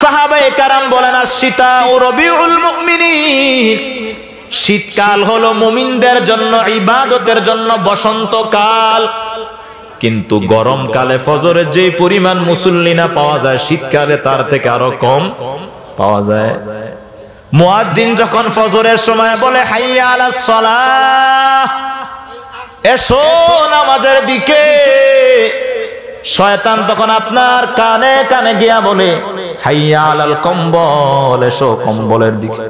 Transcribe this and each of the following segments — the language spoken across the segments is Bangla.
সাহাবায়ে কেরাম বলেন আশ-শিতা রবিউল মুমিনিন, শীতকাল হলো মুমিনদের জন্য ইবাদতের জন্য বসন্তকাল। কিন্তু গরমকালে ফজরে যে পরিমাণ মুসল্লি না পাওয়া যায়, শীতকালে তার থেকে আরো কম পাওয়া যায়। মুয়াজ্জিন যখন ফজরের সময় বলে হাইয়া আলাস সালাহ, এসো নামাজের দিকে, শয়তান তখন আপনার কানে কানে গিয়া বলে হাইয়া আলাল কম্বল, এসো কম্বলের দিকে।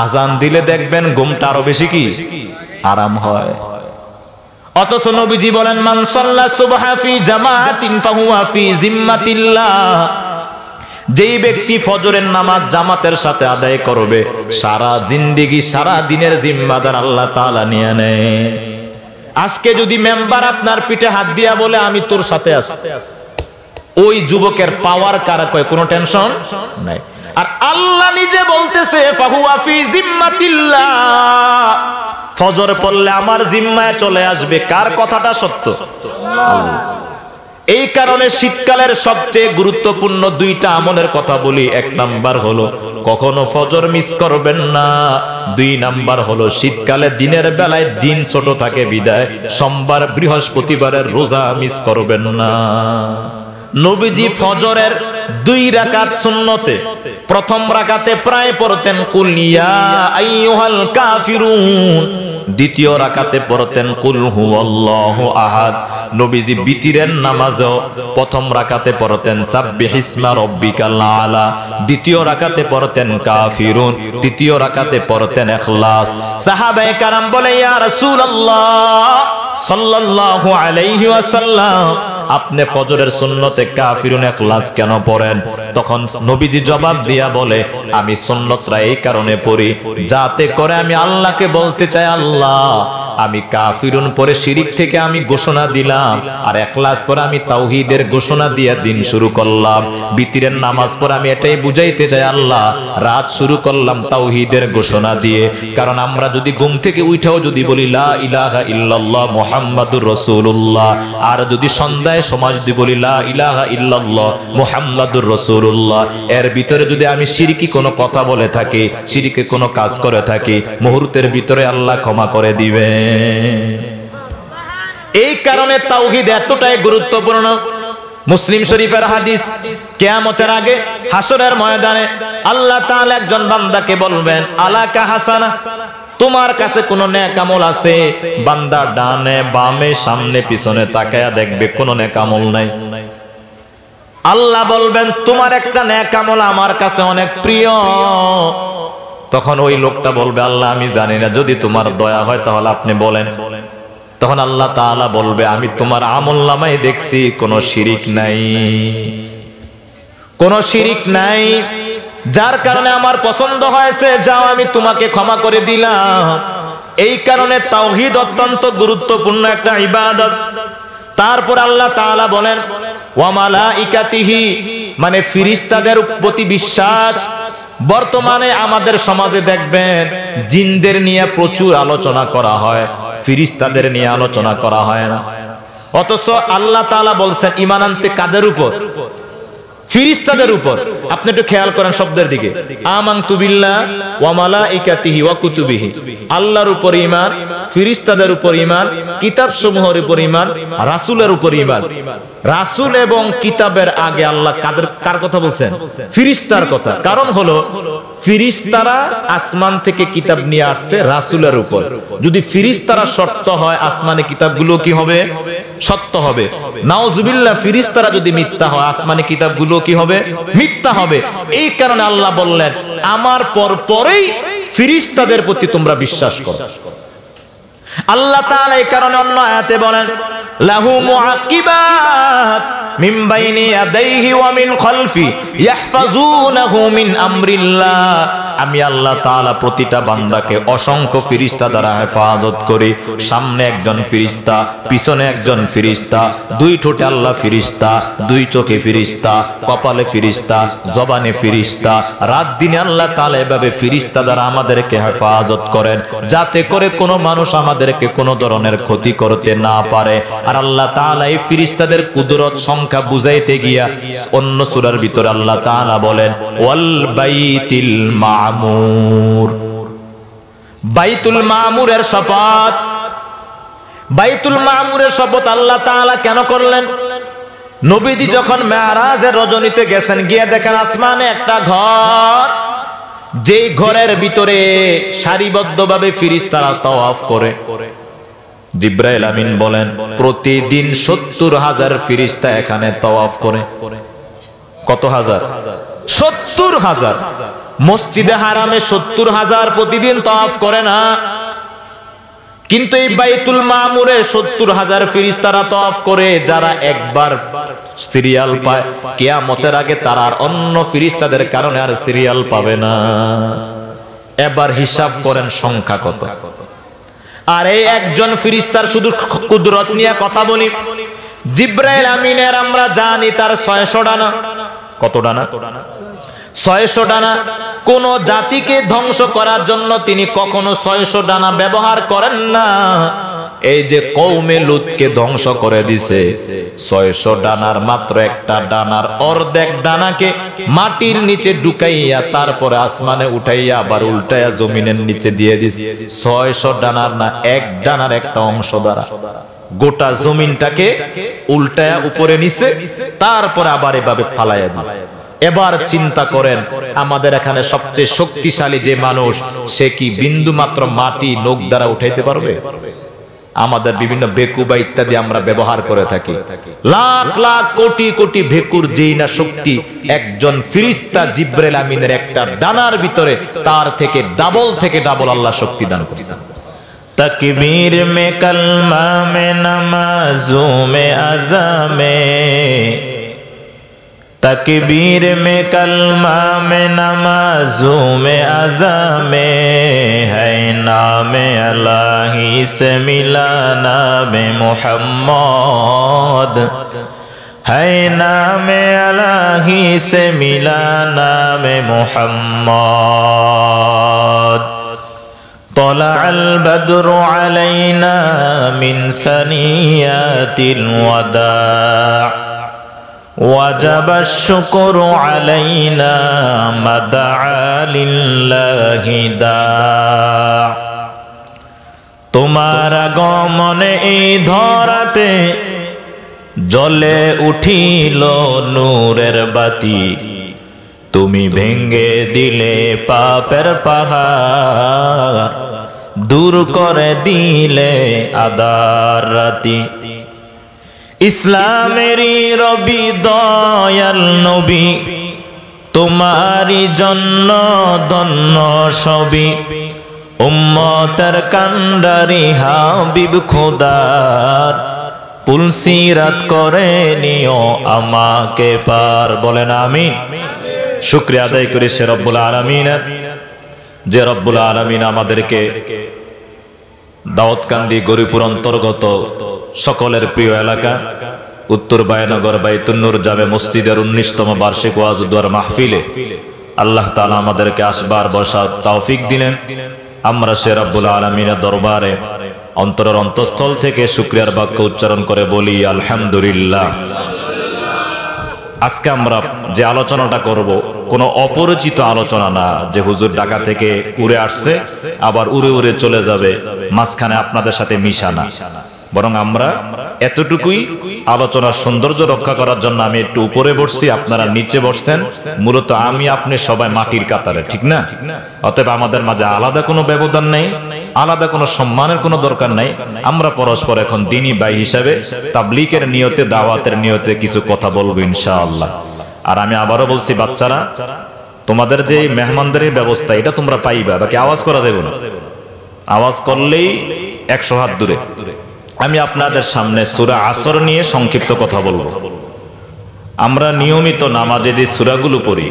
আজান দিলে দেখবেন ঘুমটা আরো বেশি কি আরাম হয়। অথচ নবীজি বলেন মান সাল্লা সুবহা ফি জামাআতিন ফাহুয়া ফি জিম্মাতিল্লাহ, যেই ব্যক্তি ফজরের নামাজ জামাতের সাথে আদায় করবে, সারা জিন্দেগি সারা দিনের জিম্মাদার আল্লাহ তাআলা নিয়ে নেয়। আজকে যদি মেম্বার আপনার পিঠে হাত দিয়া বলে আমি তোর সাথে আছি, ওই যুবকের পাওয়ার কারা কয় কোনো টেনশন নাই। আর আল্লাহ নিজে বলতেছে ফাহুয়া ফি জিম্মাতিল্লাহ, ফজর পড়লে আমার জিম্মায় চলে আসবে। কার কথাটা সত্য? এই কারণে শীতকালের সবচেয়ে গুরুত্বপূর্ণ দুইটা আমলের কথা বলি। এক নাম্বার হলো কখনো ফজর মিস করবেন না। দুই নাম্বার হলো শীতকালে দিনের বেলায় দিন ছোট থাকে বিদায় সোমবার বৃহস্পতিবারের রোজা মিস করবেন না। নবীজি ফজরের 2 রাকাত সুন্নতে প্রথম রাকাতে প্রায় পড়তেন কুল ইয়া আইয়ুহাল কাফিরুন, দ্বিতীয় রাকাতে পড়তেন কুল হুয়াল্লাহু আহাদ। নবীজি বিতিরের নামাজও প্রথম রাকাতে পড়তেন সাব্বিহিসমা রাব্বিকাল আলা, দ্বিতীয় রাকাতে পড়তেন কাফিরুন, তৃতীয় রাকাতে পড়তেন ইখলাস। সাহাবায়ে কেরাম বলে ইয়া রাসূলুল্লাহ সাল্লাল্লাহু আলাইহি ওয়াসাল্লাম, আপনি ফজরের সুন্নতে কাফিরুন ইখলাস কেন পড়েন? তখন নবীজি জবাব দিয়া বলে আমি সুন্নতরা এই কারণে পড়ি যাতে করে আমি আল্লাহকে বলতে চাই আল্লাহ আমি কাফিরুন পরে শিরিক থেকে আমি ঘোষণা দিলাম, আর ইখলাস পরে আমি তাওহীদের ঘোষণা দিয়া দিন শুরু করলাম। বিতিরের নামাজ পরে আমি এটাই বুঝাইতে চাই আল্লাহ রাত শুরু করলাম তাওহীদের ঘোষণা দিয়ে। কারণ আমরা যদি ঘুম থেকে উঠাও যদি বলি লা ইলাহা ইল্লাল্লাহ মুহাম্মাদুর রাসূলুল্লাহ, আর যদি সন্ধ্যায় সময় যদি বলি লা ইলাহা ইল্লাল্লাহ মুহাম্মাদুর রাসূলুল্লাহ, এর ভিতরে যদি আমি শিরকি কোনো কথা বলে থাকি, শিরকে কোনো কাজ করে থাকি, মুহূর্তের ভিতরে আল্লাহ ক্ষমা করে দিবে। এই কারণে তাওহীদ এতটাই গুরুত্বপূর্ণ। মুসলিম শরীফের হাদিস, কিয়ামতের আগে হাসরের ময়দানে আল্লাহ তাআলা একজন বান্দাকে বলবেন আলাকা হাসানা, তোমার কাছে কোন নেক আমল আছে? বান্দা ডানে বামে সামনে পিছনে তাকায়া দেখবে কোন নেক আমল নাই। আল্লাহ বলবেন তোমার একটা নেক আমল আমার কাছে অনেক প্রিয়। তখন ওই লোকটা বলবে আল্লাহ আমি জানি না, যদি তোমার দয়া হয় তাহলে আপনি বলেন। তখন আল্লাহ তাআলা বলবে আমি তোমার আমলনামায় দেখছি কোনো শিরিক নাই, কোনো শিরিক নাই, যার কারণে আমার পছন্দ হয়েছে, যাও আমি তোমাকে ক্ষমা করে দিলাম। এই কারণে তাওহীদ অত্যন্ত গুরুত্বপূর্ণ একটা ইবাদত। তারপর আল্লাহ তাআলা বলেন ওয়া মালাইকাতিহি, মানে ফেরেশতাদের প্রতি বিশ্বাস। বর্তমানে আমাদের সমাজে দেখবেন জিনদের নিয়ে প্রচুর আলোচনা করা হয়, ফেরেশতাদের নিয়ে আলোচনা করা হয় না। অথচ আল্লাহ তাআলা বলছেন ঈমান আনতে কাদের উপর? ফেরেশতাদের উপর। আপনি একটু খেয়াল করেন শব্দের দিকে, আমানতু বিল্লাহ ওয়া মালাইকাতিহি ওয়া কুতুবিহি, আল্লাহর উপর ঈমান, ফেরেশতাদের উপর ঈমান, কিতাব সমূহের উপর ঈমান, রাসূলের উপর ঈমান। রাসূল এবং কিতাবের আগে আল্লাহ কার কথা বলছেন? ফেরেশতার কথা। কারণ হলো ফেরেশতারা আসমান থেকে কিতাব নিয়ে আসছে রাসূলের উপর। যদি ফেরেশতারা সত্য হয় আসমানে কিতাবগুলো কি হবে? সত্য হবে। নাউজুবিল্লাহ, ফেরেশতারা যদি মিথ্যা হয় আসমানে কিতাবগুলো কি হবে? মিথ্যা হবে। এই কারণে আল্লাহ বললেন আমার পরেই ফেরেশতাদের প্রতি তোমরা বিশ্বাস করো। আল্লাহ তাআলা এই কারণে অন্য আয়াতে বলেন লাহু মুআকিবাত মিন বাইনি ইয়াদাইহি ওয়া মিন খালফি ইয়াহফাজুনাহু মিন আমরিল্লাহ, আমি আল্লাহ তাআলা প্রতিটা বান্দাকে অসংখ্য ফেরেশতা দ্বারা হেফাজত করি। সামনে একজন ফেরেশতা, পিছনে একজন ফেরেশতা, দুই ঠোঁটে আল্লাহ ফেরেশতা, দুই চোখে ফেরেশতা, কপালে ফেরেশতা, জবানে ফেরেশতা। রাত দিনে আল্লাহ তাআলা এভাবে ফেরেশতা দ্বারা আমাদেরকে হেফাজত করেন, যাতে করে কোনো মানুষ আমাদের আমাদেরকে কোনো ধরনের ক্ষতি করতে না পারে। আর আল্লাহ তাআলা এই ফেরেশতাদের কুদরত সংখ্যা বুঝাইতে গিয়া অন্য সূরার ভিতরে আল্লাহ তাআলা বলেন ওয়াল বাইতিল মামুর, বাইতুল মামুরের শপথ। বাইতুল মামুরের শপথ আল্লাহ তাআলা কেন করলেন? নবীজি যখন মেরাজের রজনীতে গেছেন, গিয়ে দেখেন আসমানে একটা ঘর, যেই ঘরের ভিতরে সারিবদ্ধভাবে ফেরেশতারা তাওয়াফ করে। জিবরাইল আমিন বলেন প্রতিদিন ৭০,০০০ ফেরেশতা এখানে তাওয়াফ করে। কত হাজার? ৭০,০০০। মসজিদে হারামে ৭০,০০০ প্রতিদিন তাওয়াফ করে না, কিন্তু এই বাইতুল মামুরে ৭০,০০০ ফেরেশতারা তাওয়াফ করে। যারা একবার সিরিয়াল পায়, কিয়ামতের আগে তারা আর অন্য ফেরেশতাদের কারণে আর সিরিয়াল পাবে না। এবার হিসাব করেন সংখ্যা কত। আর এই একজন ফেরেশতার শুধু কুদরত নিয়ে কথা বলি, জিবরাইল আমিনের আমরা জানি তার ৬০০ ডানা। কত ডানা? ৬০০ ডানা। কোন জাতিকে ধ্বংস করার জন্য তিনি কখনো ৬০০ ডানা ব্যবহার করেন না। এই যে কওমে লুতকে ধ্বংস করে দিছে, ৬০০ ডানার মাত্র একটা ডানার অর্ধেক ডানাকে মাটির নিচে ঢুকাইয়া তারপরে আসমানে উঠাইয়া আবার উল্টাইয়া জমিনের নিচে দিয়ে দিছে। ৬০০ ডানার না, এক ডানার একটা অংশ দ্বারা গোটা জমিনটাকে উল্টায়া উপরে নিচে তারপরে আবার এভাবে ফালাইয়া দিছে। এবার চিন্তা করেন, আমাদের এখানে সবচেয়ে শক্তিশালী যে মানুষ, সে কি বিন্দু মাত্র মাটি নখ দ্বারা উঠাইতে পারবে? আমাদের বিভিন্ন বেকুবা ইত্যাদি আমরা ব্যবহার করে থাকি। লাখ লাখ কোটি কোটি ভেকুর যেই না শক্তি একজন ফেরেশতা জিবরাইল আমিনের একটা ডানার ভিতরে, তার থেকে ডাবল আল্লাহ শক্তি দান করেছেন। तकबीर में कलमा में नमाजों में अज़ा में, तकबीर में कलमा में नमाजों में अज़ा में है नाम अल्लाही से मिला नाम मुहम्मद, है नाम अल्लाही से मिला नाम मुहम्मद। طلع البدر علينا من ثنيات الوداع وجب الشكر علينا ما دعا لله داع। তোমার আগমনে এই ধরাতে জ্বলে উঠিল নূরের বাতি, তুমি ভেঙ্গে দিলে পাপের পাহাড়, দূর করে দিলে আদার রাতি। ইসলামেরই রবি দয়াল নবী, তোমারই জন্য ধন্য সবই, উম্মতের কান্ডারি হাবিব খোদার, পুলসিরাত করে নিও আমাকে পার। বলেন আমিন। শুকরিয়া আদায় করি সে রব্বুল আলামিনের, যে রব্বুল আলামিন আমাদেরকে দাউদকান্দি গরিপুর অন্তর্গত সকলের প্রিয় এলাকা উত্তর বায়নগর বাইতুন নূর জামে মসজিদের 19তম বার্ষিক ওয়াজ দুয়ার মাহফিলে আল্লাহ তাআলা আমাদেরকে আসবার বসার তৌফিক দিলেন। আমরা সে রব্বুল আলামিনের দরবারে অন্তরের অন্তঃস্থল থেকে শুকরিয়ার বাক্য উচ্চারণ করে বলি আলহামদুলিল্লাহ। আজকে আমরা যে আলোচনাটা করব, কোনো অপরিচিত আলোচনা না যে হুজুর ঢাকা থেকে উড়ে আসছে আবার উড়ে উড়ে চলে যাবে, মাঝখানে আপনাদের সাথে মিশা না, বরং আমরা এতটুকুই আলোচনার সৌন্দর্য রক্ষা করার জন্য আমি একটু উপরে বসছি, আপনারা নিচে বসছেন। মূলত আমি আপনি সবাই মাটির কাতারে, ঠিক না? অতএব আমাদের মাঝে আলাদা কোনো ব্যবধান নেই, আলাদা কোনো সম্মানের কোনো দরকার নাই। আমরা পরস্পর এখন দ্বীনী ভাই হিসাবে তাবলীগের নিয়তে, দাওয়াতের নিয়তে কিছু কথা বলবো ইনশাআল্লাহ। আর আমি আবারও বলছি, বাচ্চারা, তোমাদের যে মেহমানদারির ব্যবস্থা এটা তোমরা পাইবা, বাকি আওয়াজ করা যাবে না। আওয়াজ করলেই 100 হাত দূরে। আমি আপনাদের সামনে সূরা আসর নিয়ে সংক্ষিপ্ত কথা বলবো। আমরা নিয়মিত নামাজে যে সূরাগুলো পড়ি,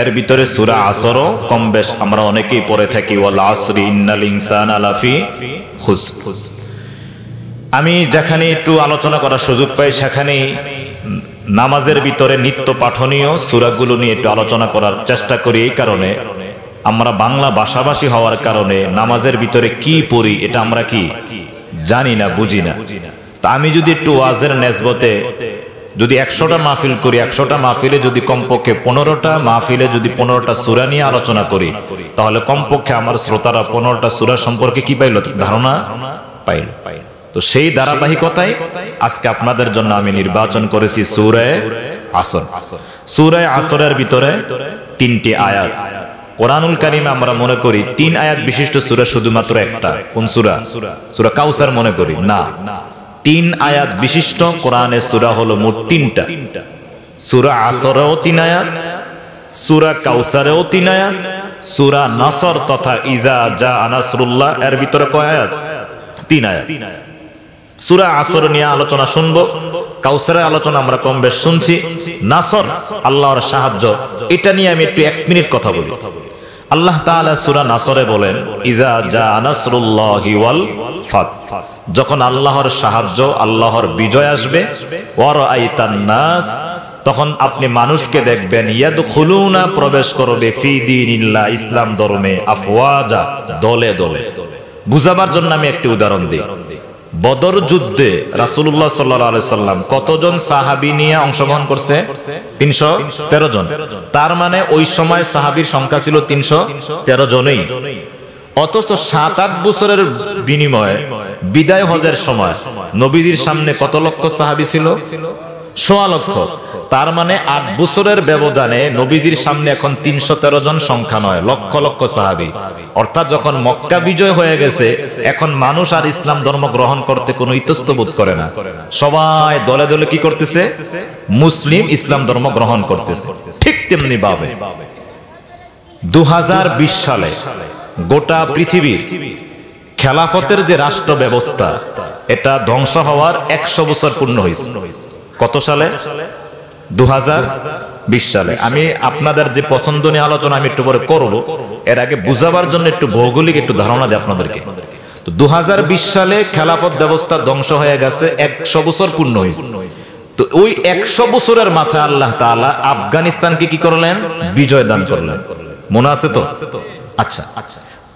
এর ভিতরে সূরা আসরও কম বেশ আমরা অনেকেই পড়ে থাকি, ওয়াল আসরি ইন্নাল ইনসানা লাফি খুসর। আমি যেখানে একটু আলোচনা করার সুযোগ পাই সেখানেই নামাজের ভিতরে নিত্য পাঠনীয় সূরাগুলো নিয়ে একটু আলোচনা করার চেষ্টা করি। এই কারণে আমরা বাংলা ভাষাভাষী হওয়ার কারণে নামাজের ভিতরে কি পড়ি এটা আমরা কি জানি না, বুঝি না। তা আমি যদি একটু ওয়াজের নেসবতে যদি 100টা মাহফিল করি, 100টা মাহফিলে যদি কমপক্ষে 15টা মাহফিলে যদি 15টা সূরা নিয়ে আলোচনা করি, তাহলে কমপক্ষে আমার শ্রোতারা 15টা সূরা সম্পর্কে কি পাইল? ধারণা পাইল। তো সেই ধারাবাহিকতায় আজকে আপনাদের জন্য আমি নির্বাচন করেছি সূরা আসর। সূরা আসরের ভিতরে 3টি আয়াত। কোরআনুল কারীমে আমরা মনে করি 3 আয়াত বিশিষ্ট সূরা শুধুমাত্র একটা। কোন সূরা? সূরা কাউসার মনে করি না। 3 আয়াত বিশিষ্ট কোরআনের সূরা হলো মোট 3টা। সূরা আসরেও 3 আয়াত, সূরা কাউসারেও 3 আয়াত, সূরা নাসর তথা ইজা জা নাসরুল্লাহ এর ভিতরে কয় আয়াত? 3 আয়াত। সূরা আসর নিয়ে আলোচনা শুনবো, কাউসারের আলোচনা আমরা কম বেশ শুনছি, নাসর আল্লাহর সাহায্য, এটা নিয়ে আমি একটু 1 মিনিট কথা বলি। আল্লাহ তাআলা সূরা নাসরে বলেন, ইজা জা নাসরুল্লাহি ওয়াল ফাত, যখন আল্লাহর সাহায্য, আল্লাহর বিজয় আসবে, ওয়া রাআইতান নাস, তখন আপনি মানুষকে দেখবেন, ইয়াদখুলুনা, প্রবেশ করবে, ফি দীনিল্লাহ, ইসলাম ধর্মে, আফওয়াজা, দলে দলে। বুঝাবার জন্য আমি একটি উদাহরণ দিই। বদর যুদ্ধে রাসূলুল্লাহ সাল্লাল্লাহু আলাইহি সাল্লাম কতজন সাহাবী নিয়ে অংশগ্রহণ করছে? 313 জন। তার মানে ওই সময় সাহাবীর সংখ্যা ছিল 313 জনই। অথচ 7-8 বছরের বিনিময়ে বিদায় হজের সময় নবীজির সামনে কত লক্ষ সাহাবী ছিল? 1.5 লক্ষ। তার মানে 8 বছরের ব্যবধানে নবীজির সামনে এখন 313 জন সংখ্যা নয়, লক্ষ লক্ষ সাহাবী। অর্থাৎ যখন মক্কা বিজয় হয়ে গেছে, এখন মানুষ আর ইসলাম ধর্ম গ্রহণ করতে কোনো ইতস্তত করে না। সবাই দলে দলে কি করতেছে? মুসলিম ইসলাম ধর্ম গ্রহণ করতেছে। ঠিক তেমনি ভাবে 2020 সালে গোটা পৃথিবীর খেলাফতের যে রাষ্ট্র ব্যবস্থা, এটা ধ্বংস হওয়ার 100 বছর পূর্ণ হয়েছে। কত সালে? 2020 সালে। আমি আপনাদের যে পছন্দ নিয়ে আলোচনা আমি একটু পরে করব, এর আগে বুঝাবার জন্য একটু ভৌগোলিক একটু ধারণা দিই আপনাদেরকে। তো 2020 সালে খেলাফত ব্যবস্থা ধ্বংস হয়ে গেছে, 100 বছর পূর্ণ হয়েছে। তো ওই 100 বছরের মাথায় আল্লাহ তাআলা আফগানিস্তানকে কি করলেন? বিজয় দান করলেন। মনে আছে তো? আচ্ছা,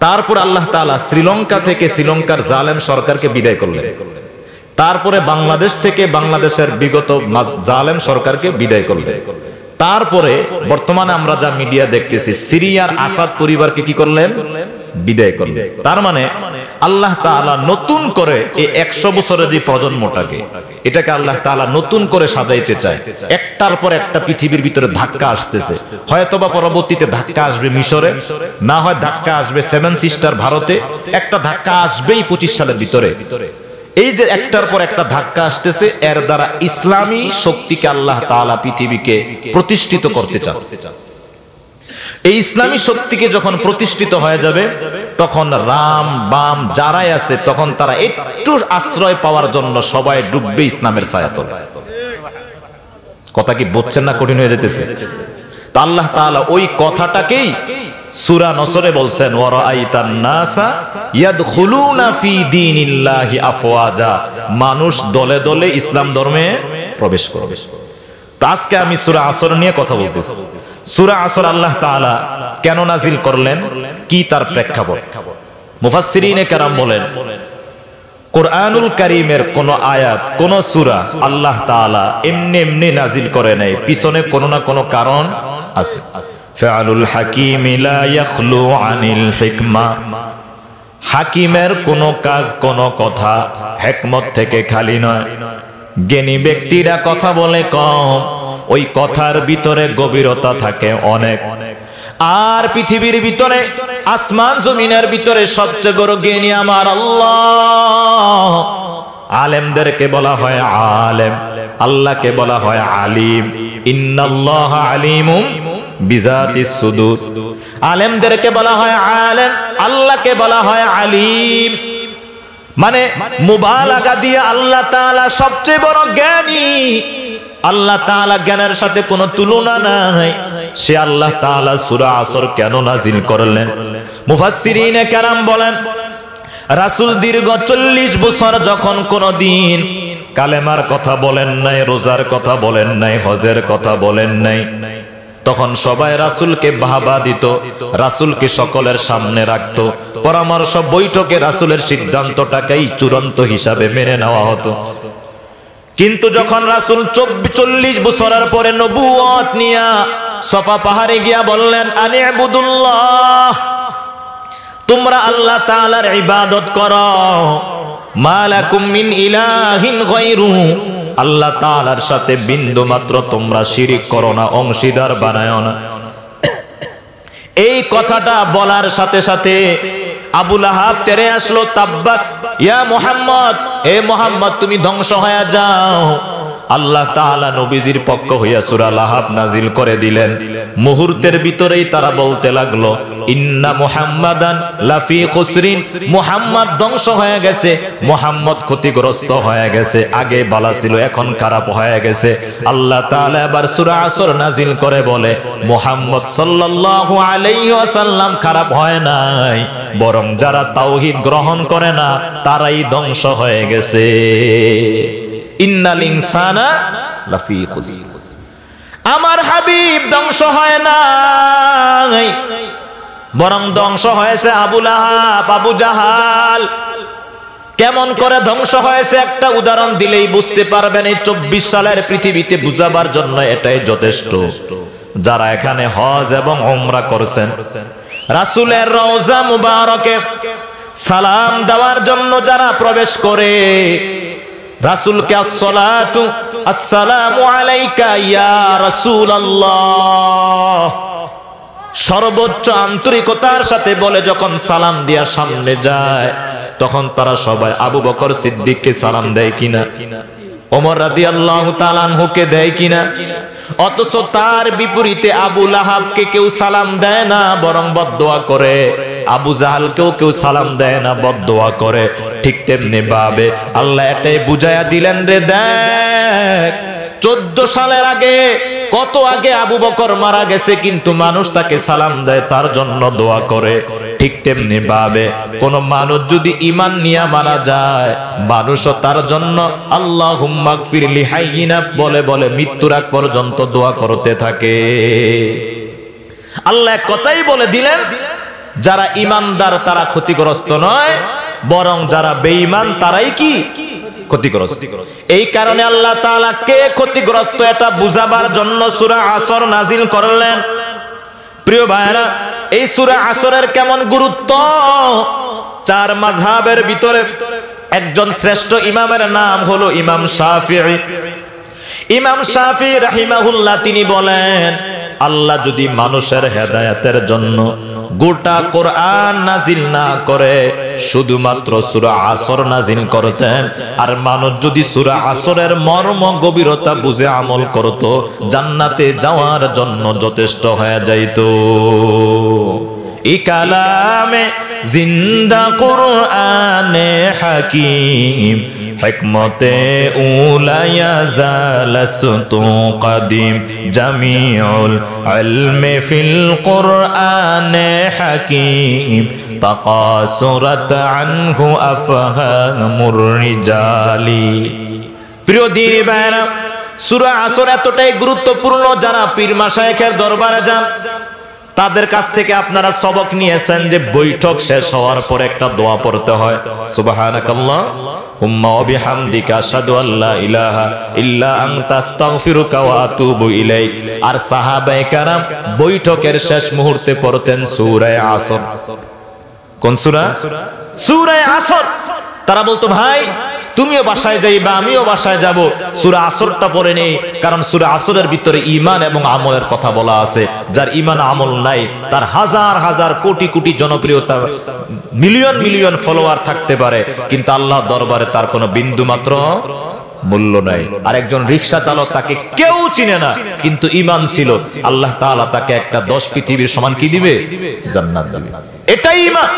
তারপর আল্লাহ তাআলা শ্রীলঙ্কা থেকে শ্রীলঙ্কার জালেম সরকারকে বিদায় করলেন। তারপরে বাংলাদেশ থেকে বাংলাদেশের বিগত জালেম সরকারকে বিদায় করলেন। তারপরে বর্তমানে আমরা যা মিডিয়া দেখতেছি, সিরিয়ার আসাদ পরিবারকে কি করলেন? বিদায় করলেন। তার মানে আল্লাহ তাআলা নতুন করে এই 100 বছরের যে প্রজন্মটাকে, এটাকে আল্লাহ তাআলা নতুন করে সাজাইতে চায়। একটার পর একটা পৃথিবীর ভিতরে ধাক্কা আসতেছে। হয়তোবা পরবর্তীতে ধাক্কা আসবে মিশরে, না হয় ধাক্কা আসবে 7 সিস্টার ভারতে, একটা ধাক্কা আসবেই 25 সালের ভিতরে। এই যে একটার পর একটা ধাক্কা আসতেছে, এর দ্বারা ইসলামী শক্তিকে আল্লাহ তাআলা পৃথিবীকে প্রতিষ্ঠিত করতে চান। এই ইসলামী শক্তিকে যখন প্রতিষ্ঠিত হয়ে যাবে, তখন রাম বাম যারাই আছে, তখন তারা একটু আশ্রয় পাওয়ার জন্য সবাই ডুববে ইসলামের ছায়াতলে। কথা কি বুঝছেন না? কঠিন হয়ে যেতেছে। তো আল্লাহ তাআলা ওই কথাটাকেই সূরা নসরে বলছেন, ওয়া রাআইতান নাসা ইয়াদখুলুনা ফি দীনিল্লাহি আফওয়াজা, মানুষ দলে দলে ইসলাম ধর্মে প্রবেশ করবে। তো আজকে আমি সূরা আসর নিয়ে কথা বলতেছি। সূরা আসর আল্লাহ তাআলা কেন নাজিল করলেন, কি তার প্রেক্ষাপট? মুফাসসিরিনে কেরাম বলেন, কোরআনুল কারীমের কোন আয়াত, কোন সূরা আল্লাহ তাআলা এমনি এমনি নাজিল করে নাই, পিছনে কোন না কোন কারণ আছে। ফাআলুল হাকিম লা ইয়াখলু আনিল হিকমা, হাকিমের কোন কাজ, কোন কথা হিকমত থেকে খালি নয়। জ্ঞানী ব্যক্তিরা কথা বলে কম, ওই কথার ভিতরে গভীরতা থাকে অনেক। আর পৃথিবীর ভিতরে, আসমান জমিনের ভিতরে সবচেয়ে বড় জ্ঞানী আমার আল্লাহ। আলেমদেরকে বলা হয় আলেম, আল্লাহকে বলা হয় আলিম। ইন্নাল্লাহা আলিমুম বিজাতিস সুদূর। আলেমদেরকে বলা হয় আলেম, আল্লাহকে বলা হয় আলিম। মানে মুবালাগা দিয়ে আল্লাহ তাআলা সবচেয়ে বড় জ্ঞানী। আল্লাহ তাআলা জ্ঞানের সাথে কোনো তুলনা নাই। সে আল্লাহ তাআলা সূরা আসর কেন নাজিল করলেন? মুফাসসিরিনে কেরাম বলেন, রাসূল দীর্ঘ 40 বছর যখন কোনদিন কালেমার কথা বলেন নাই, রোজার কথা বলেন নাই, হজের কথা বলেন নাই, তখন সবাই রাসূলকে বাহবা দিত, রাসূলকে সকলের সামনে রাখতো। পরামর্শ বৈঠকে রাসূলের সিদ্ধান্তটাকেই চূড়ান্ত হিসাবে মেনে নেওয়া হতো। কিন্তু যখন রাসূল 40 বছরের পরে নবুয়ত নিয়া সফা পাহাড়ে গিয়া বললেন, আনিবুদুল্লাহ, তোমরা আল্লাহ তাআলার ইবাদত করো, মালাকুম মিন ইলাহিন গায়রু, আল্লাহ তাআলার সাথে বিন্দু মাত্র তোমরা শিরিক করো না, অংশীদার বানায়ো না। এই কথাটা বলার সাথে সাথে আবু লাহাব তেরে আসলো, তাব্বাত ইয়া মুহাম্মদ, এ মুহাম্মদ তুমি ধ্বংস হয়ে যাও। আল্লাহ তাআলা নবীজির পক্ষ হইয়া সূরা লাহাব নাজিল করে দিলেন। মুহূর্তের ভিতরেই তারা বলতে লাগলো, ইন্না মুহাম্মাদান লাফি খুসরিন, মুহাম্মদ ধ্বংস হয়ে গেছে, মুহাম্মদ ক্ষতিগ্রস্ত হয়ে গেছে, আগে ভালো ছিল এখন খারাপ হয়ে গেছে। আল্লাহ তাআলা এবার সূরা আসর নাজিল করে বলে, মুহাম্মদ সাল্লাল্লাহু আলাইহি ওয়াসাল্লাম খারাপ হয় নাই, বরং যারা তাওহীদ গ্রহণ করে না তারাই ধ্বংস হয়ে গেছে। ইন্নাল ইনসানা লাফি খুসর, আমার হাবিব ধ্বংস হয় নাই, বরং ধ্বংস হয়েছে আবু লাহাব, আবু জাহাল। কেমন করে ধ্বংস হয়েছে একটা উদাহরণ দিলেই বুঝতে পারবেন। এই 24 সালের পৃথিবীতে বুঝাবার জন্য এটাই যথেষ্ট। যারা এখানে হজ এবং উমরা করছেন, রাসূলের রওজা মুবারকে সালাম দেওয়ার জন্য যারা প্রবেশ করে, রাসূলকে আসসালাতু আসসালামু আলাইকা ইয়া রাসূলুল্লাহ সর্বোচ্চ আন্তরিকতার সাথে বলে যখন সালাম দিয়া সামনে যায়, তখন তারা সবাই আবু বকর সিদ্দিককে সালাম দেয় কিনা, ওমর রাদিয়াল্লাহু তাআলা আনহুকে দেয় কিনা? অথচ তার বিপরীতে আবু লাহাবকে কেউ সালাম দেয় না, বরং বদদোয়া করে। আবু জাহালকেও কেউ সালাম দেয় না, বদদোয়া করে। ঠিক তেমনি ভাবে আল্লাহ এটাই বুঝাইয়া দিলেন, রে দেখ 14 সালের আগে, কত আগে আবু বকর মারা গেছে, কিন্তু মানুষ তাকে সালাম দেয়, তার জন্য দোয়া করে। ঠিক তেমনি ভাবে কোন মানুষ যদি ঈমান নিয়ে মারা যায়, মানুষও তার জন্য আল্লাহুম্মা গফিরলি হাইয়িনা বলে বলে মৃত্যুর আগ পর্যন্ত দোয়া করতে থাকে। আল্লাহ কথাই বলে দিলেন, যারা ঈমানদার তারা ক্ষতিগ্রস্ত নয়, বরং যারা বেঈমান তারাই কি ক্ষতিগ্রস্ত। এই কারণে আল্লাহ তাআলা কে ক্ষতিগ্রস্ত এটা বুঝাবার জন্য সূরা আসর নাজিল করলেন। প্রিয় ভাইরা, এই সূরা আসরের কেমন গুরুত্ব! 4 মাযহাবের ভিতরে একজন শ্রেষ্ঠ ইমামের নাম হলো ইমাম শাফিঈ। ইমাম শাফিঈ রাহিমাহুল্লাহ তিনি বলেন, আল্লাহ যদি মানুষের হেদায়েতের জন্য গোটা কোরআন নাজিল না করে শুধুমাত্র সূরা আসর নাজিল করতেন, আর মানুষ যদি সূরা আসরের মর্ম গভীরতা বুঝে আমল করত, জান্নাতে যাওয়ার জন্য যথেষ্ট হয়ে যাইত। ই কালামে জিন্দা কুরআনে হাকিম, হিকমতে উলায়া জালাসতু কদিম, জামিউল ইলমি ফিল কুরআনে হাকিম, তাকাসুরাত আনহু আফহামুর রিজালি। প্রিয় দিনী ভাইরা, সূরা আসর এতটাই গুরুত্বপূর্ণ, যারা পীর মাশায়েখের দরবারে যান তাদের কাছ থেকে আপনারা সবক নিয়েছেন যে বৈঠক শেষ হওয়ার পর একটা দোয়া পড়তে হয়, সুবহানাকাল্লাহুম্মা ওয়া বিহামদিকা আশহাদু আল্লা ইলাহা ইল্লা আনতা আস্তাগফিরুকা ওয়া আতুবু ইলাইক। আর সাহাবায়ে কেরাম বৈঠকের শেষ মুহূর্তে পড়তেন সূরা আসর। কোন সূরা? সূরা আসর। তারা বলতো, ভাই তুমিও বাসায় যাইবা, আমিও বাসায় যাব, সূরা আসরটা পড়ে নেই, কারণ সূরা আসরের ভিতরে ঈমান এবং আমলের কথা বলা আছে। যার ঈমান আমল নাই, তার হাজার হাজার কোটি কোটি জনপ্রিয়তা, মিলিয়ন মিলিয়ন ফলোয়ার থাকতে পারে, কিন্তু আল্লাহ দরবারে তার কোনো বিন্দু মাত্র মূল্য নাই। আর একজন রিকশা চালক, তাকে কেউ চিনে না, কিন্তু ঈমান ছিল, আল্লাহ তাআলা তাকে একটা 10 পৃথিবীর সমান কি দিবে? জান্নাত দিবে। এটাই ঈমান।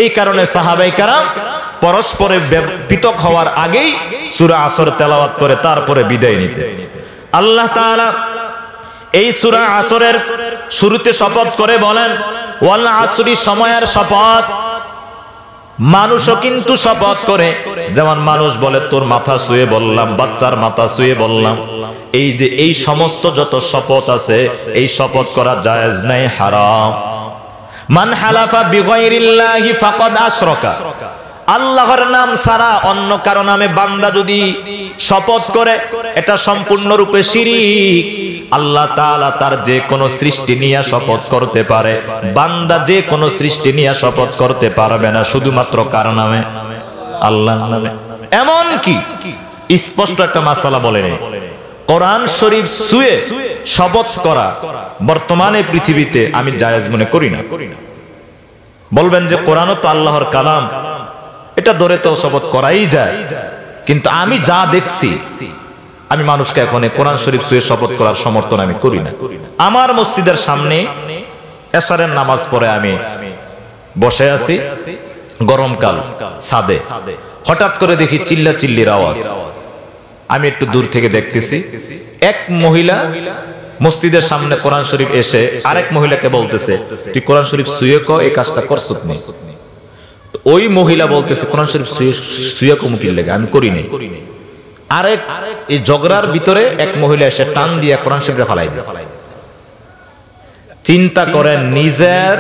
এই কারণে সাহাবায়ে কেরাম পরস্পরে পৃথক হওয়ার আগেই সূরা আসর তেলাওয়াত করে তারপরে বিদায় নিতে। আল্লাহ তাআলা এই সূরা আসরের শুরুতে শপথ করে বলেন, ওয়াল আসরি, সময়ের শপথ। মানুষও কিন্তু শপথ করে, যেমন মানুষ বলে তোর মাথা ছুঁয়ে বললাম, বাচ্চার মাথা ছুঁয়ে বললাম। এই যে এই সমস্ত যত শপথ আছে, এই শপথ করা জায়েজ নাই, হারাম। মান হালাফা বিগাইরিল্লাহি ফাকাদ আশরাকা, আল্লাহর নাম ছাড়া অন্য কারো নামে বান্দা যদি শপথ করে এটা সম্পূর্ণরূপে শিরিক। আল্লাহ তাআলা তার যে কোনো সৃষ্টি নিয়ে শপথ করতে পারে, বান্দা যে কোনো সৃষ্টি নিয়ে শপথ করতে পারবে না, শুধুমাত্র কার নামে? আল্লাহর নামে। এমন কি স্পষ্ট একটা মাসালা বলেন, কোরআন শরীফ ছুঁয়ে শপথ করা বর্তমানে পৃথিবীতে আমি জায়েজ মনে করি না। বলবেন যে কোরআনও তো আল্লাহর কালাম, এটা ধরে তো শপথ করাই যায়, কিন্তু আমি যা দেখছি আমি মানুষকে এখন কোরআন শরীফ ছুঁয়ে শপথ করার সমর্থন আমি করি না। আমার মসজিদের সামনে এশারের নামাজ পড়ে আমি বসে আছি, গরমকাল, ছাদে, হঠাৎ করে দেখি চিল্লা চিল্লির আওয়াজ। আমি একটু দূর থেকে দেখতেছি, এক মহিলা মসজিদের সামনে কোরআন শরীফ এসে আরেক মহিলাকে বলতেছে, তুই কোরআন শরীফ ছুঁয়ে কো, এই কাজটা করছ না। ওই মহিলা বলতেছে, কোরআন শরীফ ছুঁয়ে কো মুকিল লেগে, আমি করি নাই। আরেক এই ঝগড়ার ভিতরে এক মহিলা এসে টান দিয়ে কোরআন শরীফে ফালাই দিয়েছে। চিন্তা করেন, নিজের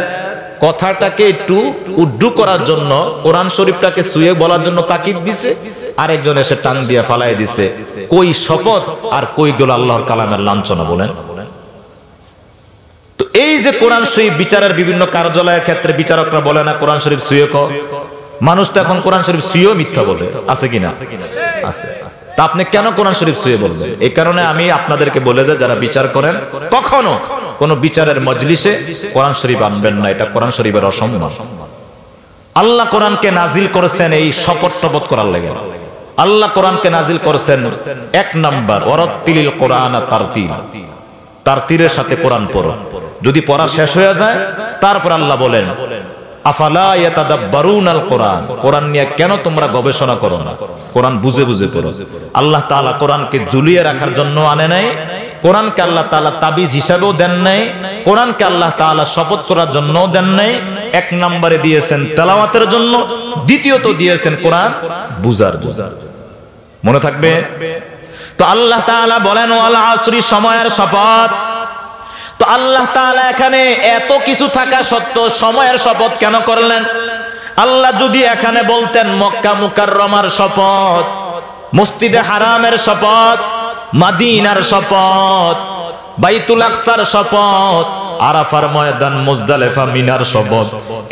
কথাটাকে একটু উড্ডু করার জন্য কোরআন শরীফটাকে ছুঁয়ে বলার জন্য তাকিদ দিছে, আরেকজন এসে টান দিয়ে ফালাই দিছে। কই শপথ আর কই গেল আল্লাহর কালামের লাঞ্ছনা বলেন? তো এই যে কোরআন শরীফ বিচারের বিভিন্ন কার্যালয়ের ক্ষেত্রে বিচারকরা বলে না কোরআন শরীফ ছুঁয়ে কো, মানুষ তো এখন কোরআন শরীফ ছুঁয়েও মিথ্যা বলে, আছে কিনা? আছে। তা আপনি কেন কোরআন শরীফ ছুঁয়ে বলবেন? এই কারণে আমি আপনাদেরকে বলে যে যারা বিচার করেন কখনো কোন বিচারের মজলিসে কোরআন শরীফ আনবেন না, এটা কোরআন শরীফের অসম্মান। আল্লাহ কোরআনকে নাজিল করেছেন এই শপথ টপথ করার লাগে। আল্লাহ কোরআনকে নাজিল করেছেন এক নাম্বার ওয়ারাত্তিলিল কোরআন তারতিল, তারতিলের সাথে কোরআন পড়ো। যদি পড়া শেষ হয়ে যায় তারপর আল্লাহ বলেন আফালা ইয়াতাদাব্বারুনাল কোরআন, কোরআন নিয়ে কেন তোমরা গবেষণা করো না, কোরআন বুঝে বুঝে পড়ো। আল্লাহ তাআলা কোরআনকে ঝুলিয়ে রাখার জন্য আনে নাই, কোরআনকে আল্লাহ তাআলা তাবিজ হিসাবেও দেন নাই, কোরআনকে আল্লাহ তাআলা শপথ করার জন্যও দেন নাই। এক নম্বরে দিয়েছেন তেলাওয়াতের জন্য, দ্বিতীয়ত দিয়েছেন কোরআন বুঝার জন্য। মনে থাকবে তো? আল্লাহ তাআলা বলেন ওয়াল আসরি, সময়ের শপথ। তো আল্লাহ তাআলা এখানে এত কিছু থাকা সত্ত্বেও সময়ের শপথ কেন করলেন? আল্লাহ যদি এখানে বলতেন মক্কা মুকাররমার শপথ, মসজিদে হারামের শপথ, মদিনার শপথ, বাইতুল আকসার শপথ, আরাফার ময়দান, মুজদালিফা, মিনার শপথ,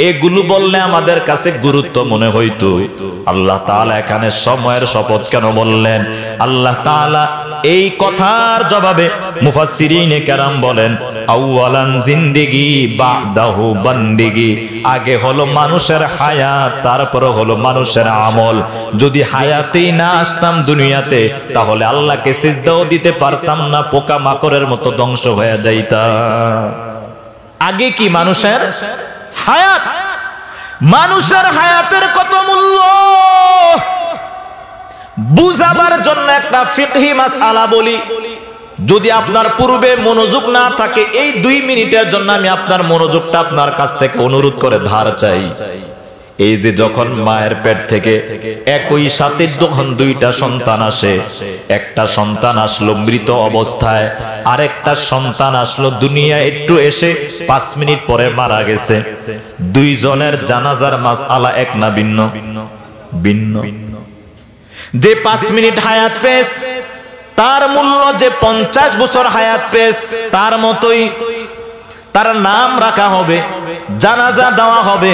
এগুলো বললে আমাদের কাছে গুরুত্ব মনে হইতো। আল্লাহ তাআলা এখানে সময়ের শপথ কেন বললেন? আল্লাহ তাআলা এই কথার জবাবে মুফাসসিরিনে কেরাম বলেন আউয়ালান জিন্দেগি বাদাহু বান্দেগি, আগে হলো মানুষের হায়াত, তারপরে হলো মানুষের আমল। যদি হায়াতেই না আসতাম দুনিয়াতে তাহলে আল্লাহকে সিজদাও দিতে পারতাম না, পোকা মাকড়ের মতো ধ্বংস হয়ে যাইতাম। আগে কি মানুষের হায়াত, মানুষের হায়াতের কত মূল্য বুঝাবার জন্য একটা ফিকহি মাসআলা বলি। যদি আপনার পূর্বে মনোযোগ না থাকে, এই 2 মিনিটের জন্য আমি আপনার মনোযোগটা আপনার কাছ থেকে অনুরোধ করে ধার চাই। এই যে যখন মায়ের পেট থেকে একই সাথে যখন 2টা সন্তান আসে, একটা সন্তান আসলো মৃত অবস্থায়, আরেকটা সন্তান আসলো দুনিয়া একটু এসে 5 মিনিট পরে মারা গেছে। 2 জনের জানাজার মাসআলা এক না ভিন্ন? ভিন্ন। যে 5 মিনিট হায়াত পেস তার মূল্য যে 50 বছর হায়াত পেস তার মতোই। তার নাম রাখা হবে, জানাজা দেওয়া হবে,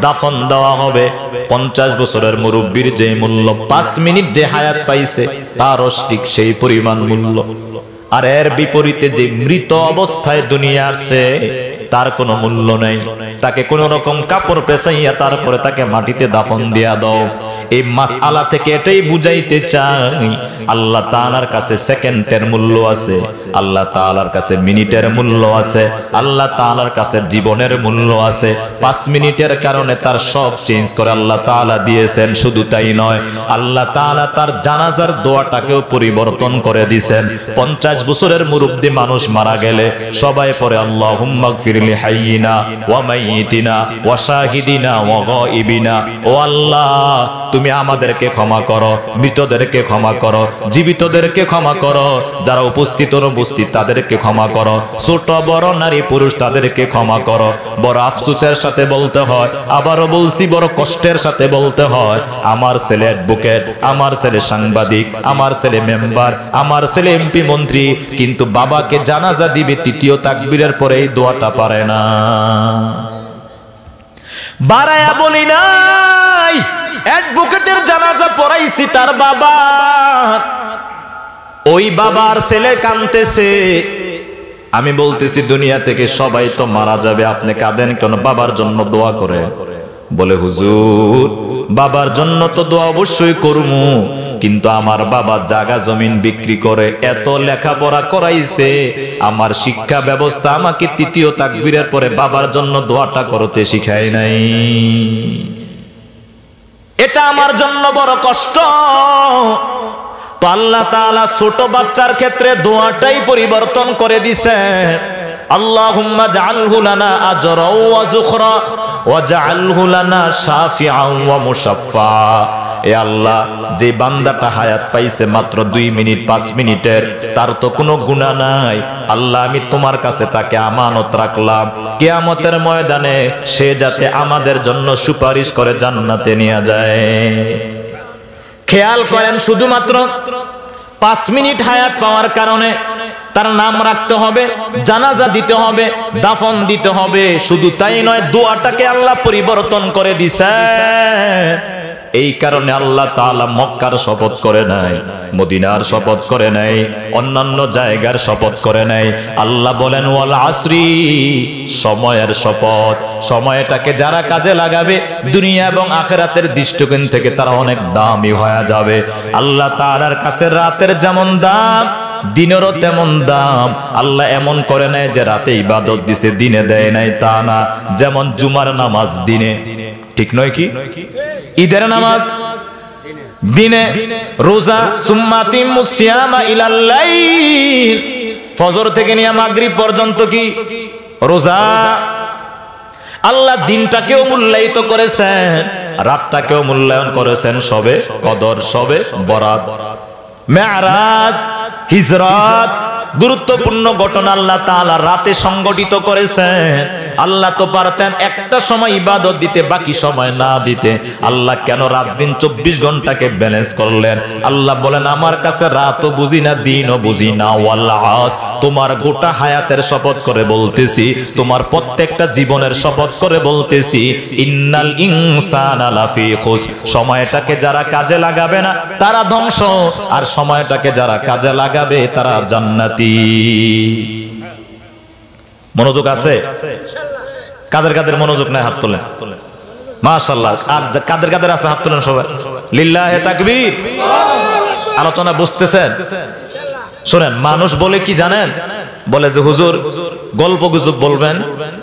দাফন দেওয়া হবে। 50 বছরের মুরব্বির যে মূল্য 5 মিনিট যে হায়াত পাইছে তারও ঠিক সেই পরিমাণ মূল্য। আর এর বিপরীতে যে মৃত অবস্থায় দুনিয়া আসছে তার কোনো মূল্য নেই। তাকে কোন রকম কাপড় পেছাইয়া তারপরে তাকে মাটিতে দাফন দিয়া দাও। এই মাসআলা থেকে এটাই বুঝাইতে চাই আল্লাহ তাআলার কাছে সেকেন্ডের মূল্য আছে, আল্লাহ তাআলার কাছে মিনিটের মূল্য আছে, আল্লাহ তাআলার কাছে জীবনের মূল্য আছে। 5 মিনিটের কারণে তার সব চেঞ্জ করে আল্লাহ তাআলা দিয়েছেন। শুধু তাই নয়, আল্লাহ তাআলা তার জানাজার দোয়াটাকেও পরিবর্তন করে দিয়েছেন। 50 বছরের মুরব্বি মানুষ মারা গেলে সবাই পড়ে আল্লাহুম্মা গফিরলি হাইয়িনা ওয়া মাইয়িতিনা ওয়া শাহিদিনা ওয়া গায়িবিনা। ও আল্লাহ, তুমি আমাদেরকে ক্ষমা করো, মৃতদেরকে ক্ষমা করো, জীবিতদেরকে ক্ষমা করো, যারা উপস্থিত অনুপস্থিত তাদেরকে ক্ষমা করো, ছোট বড় নারী পুরুষ তাদেরকে ক্ষমা করো। বড় আফসোসের সাথে বলতে হয়, আবারও বলছি বড় কষ্টের সাথে বলতে হয়, আমার ছেলে অ্যাডভোকেট, আমার ছেলে সাংবাদিক, আমার ছেলে মেম্বার, আমার ছেলে এমপি মন্ত্রী, কিন্তু বাবাকে জানাজা দিবে তৃতীয় তাকবীরের পরে এই দোয়াটা পারে না। বারায়া বলি নাই, অ্যাডভোকেটের জানাজা পড়াইছি তার বাবা, ওই বাবার ছেলে কাঁদতেছে। আমি বলতেছি দুনিয়া থেকে সবাই তো মারা যাবে, আপনি কাঁদেন কেন? বাবার জন্য দোয়া করে। বলে হুজুর বাবার জন্য তো দোয়া অবশ্যই করবো, কিন্তু আমার বাবা জায়গা জমিন বিক্রি করে এত লেখাপড়া করাইছে, আমার শিক্ষা ব্যবস্থা আমাকে তৃতীয় তাকবীরের পরে বাবার জন্য দোয়াটা করতে শিখায় নাই। এটা আমার জন্য বড় কষ্ট। তো আল্লাহ তাআলা ছোট বাচ্চার ক্ষেত্রে দোয়াটাই পরিবর্তন করে দিছে। আল্লাহুম্মা জাআলহু লানা আজরা ওয়া যুখরা ওয়া জাআলহু লানা শাফিআন ওয়া মুশাফফা। এ আল্লাহ, যে বান্দাটা হায়াত পাইছে মাত্র 2 মিনিট 5 মিনিটের, তার তো কোনো গুনাহ নাই। আল্লাহ আমি তোমার কাছে তাকে আমানত রাখলাম, কিয়ামতের ময়দানে সে যাতে আমাদের জন্য সুপারিশ করে জান্নাতে নিয়ে যায়। খেয়াল করেন, শুধুমাত্র 5 মিনিট হায়াত পাওয়ার কারণে তার নাম রাখতে হবে, জানাজা দিতে হবে, দাফন দিতে হবে। শুধু তাই নয়, দোয়াটাকে আল্লাহ পরিবর্তন করে দিছে। এই কারণে আল্লাহ তাআলা মক্কার শপথ করে নাই, মদিনার শপথ করে নাই, অন্যান্য জায়গার শপথ করে নাই। আল্লাহ বলেন ওয়াল আসরি, সময়ের শপথ। সময়টাকে যারা কাজে লাগাবে দুনিয়া এবং আখিরাতের দৃষ্টিকোণ থেকে তারা অনেক দামি হয়ে যাবে। আল্লাহ তাআলার কাছে রাতের যেমন দাম, দিনেরও তেমন দাম। আল্লাহ এমন করে নাই যে রাতে ইবাদত দিছে দিনে দেয় নাই, তা না। যেমন জুমার নামাজ দিনে, ঠিক নয় কি? ঈদের নামাজ দিনে, রোজা সুম্মাতিমুস সিয়ামা ইলাল লাইল, ফজর থেকে নিয়ে মাগরিব পর্যন্ত কি রোজা। আল্লাহ দিনটাকেও মূল্যায়িত করেছেন, রাতটাকেও মূল্যায়ন করেছেন। সবে কদর, সবে বরাত, মেরাজ, হিজরত, গুরুত্বপূর্ণ ঘটনা আল্লাহ তাআলা রাতে সংগঠিত করেছেন। আল্লাহ তো পারতেন একটা সময় ইবাদত দিতে, বাকি সময় না দিতে। আল্লাহ কেন রাত দিন 24 ঘন্টাকে ব্যালেন্স করলেন? আল্লাহ বলেন আমার কাছে রাতও বুঝি না, দিনও বুঝি না। ওয়াল আস, তোমার গোটা হায়াতের শপথ করে বলতেছি, তোমার প্রত্যেকটা জীবনের শপথ করে বলতেছি, ইন্নাল ইনসানা লাফি খুস। সময়টাকে যারা কাজে লাগাবে না তারা ধ্বংস, আর সময়টাকে যারা কাজে লাগাবে তারা জান্নাতি। মনোযোগ আছে? কাদের কাদের মনোযোগ নাই হাত তোলেন। মাশাআল্লাহ। আর কাদের কাদের আছে হাত তোলেন সবাই। লিল্লাহি তাকবীর। আলোচনা বুঝতেছেন? শুনেন, মানুষ বলে কি জানেন? বলে যে হুজুর গল্প গুজব বলবেন,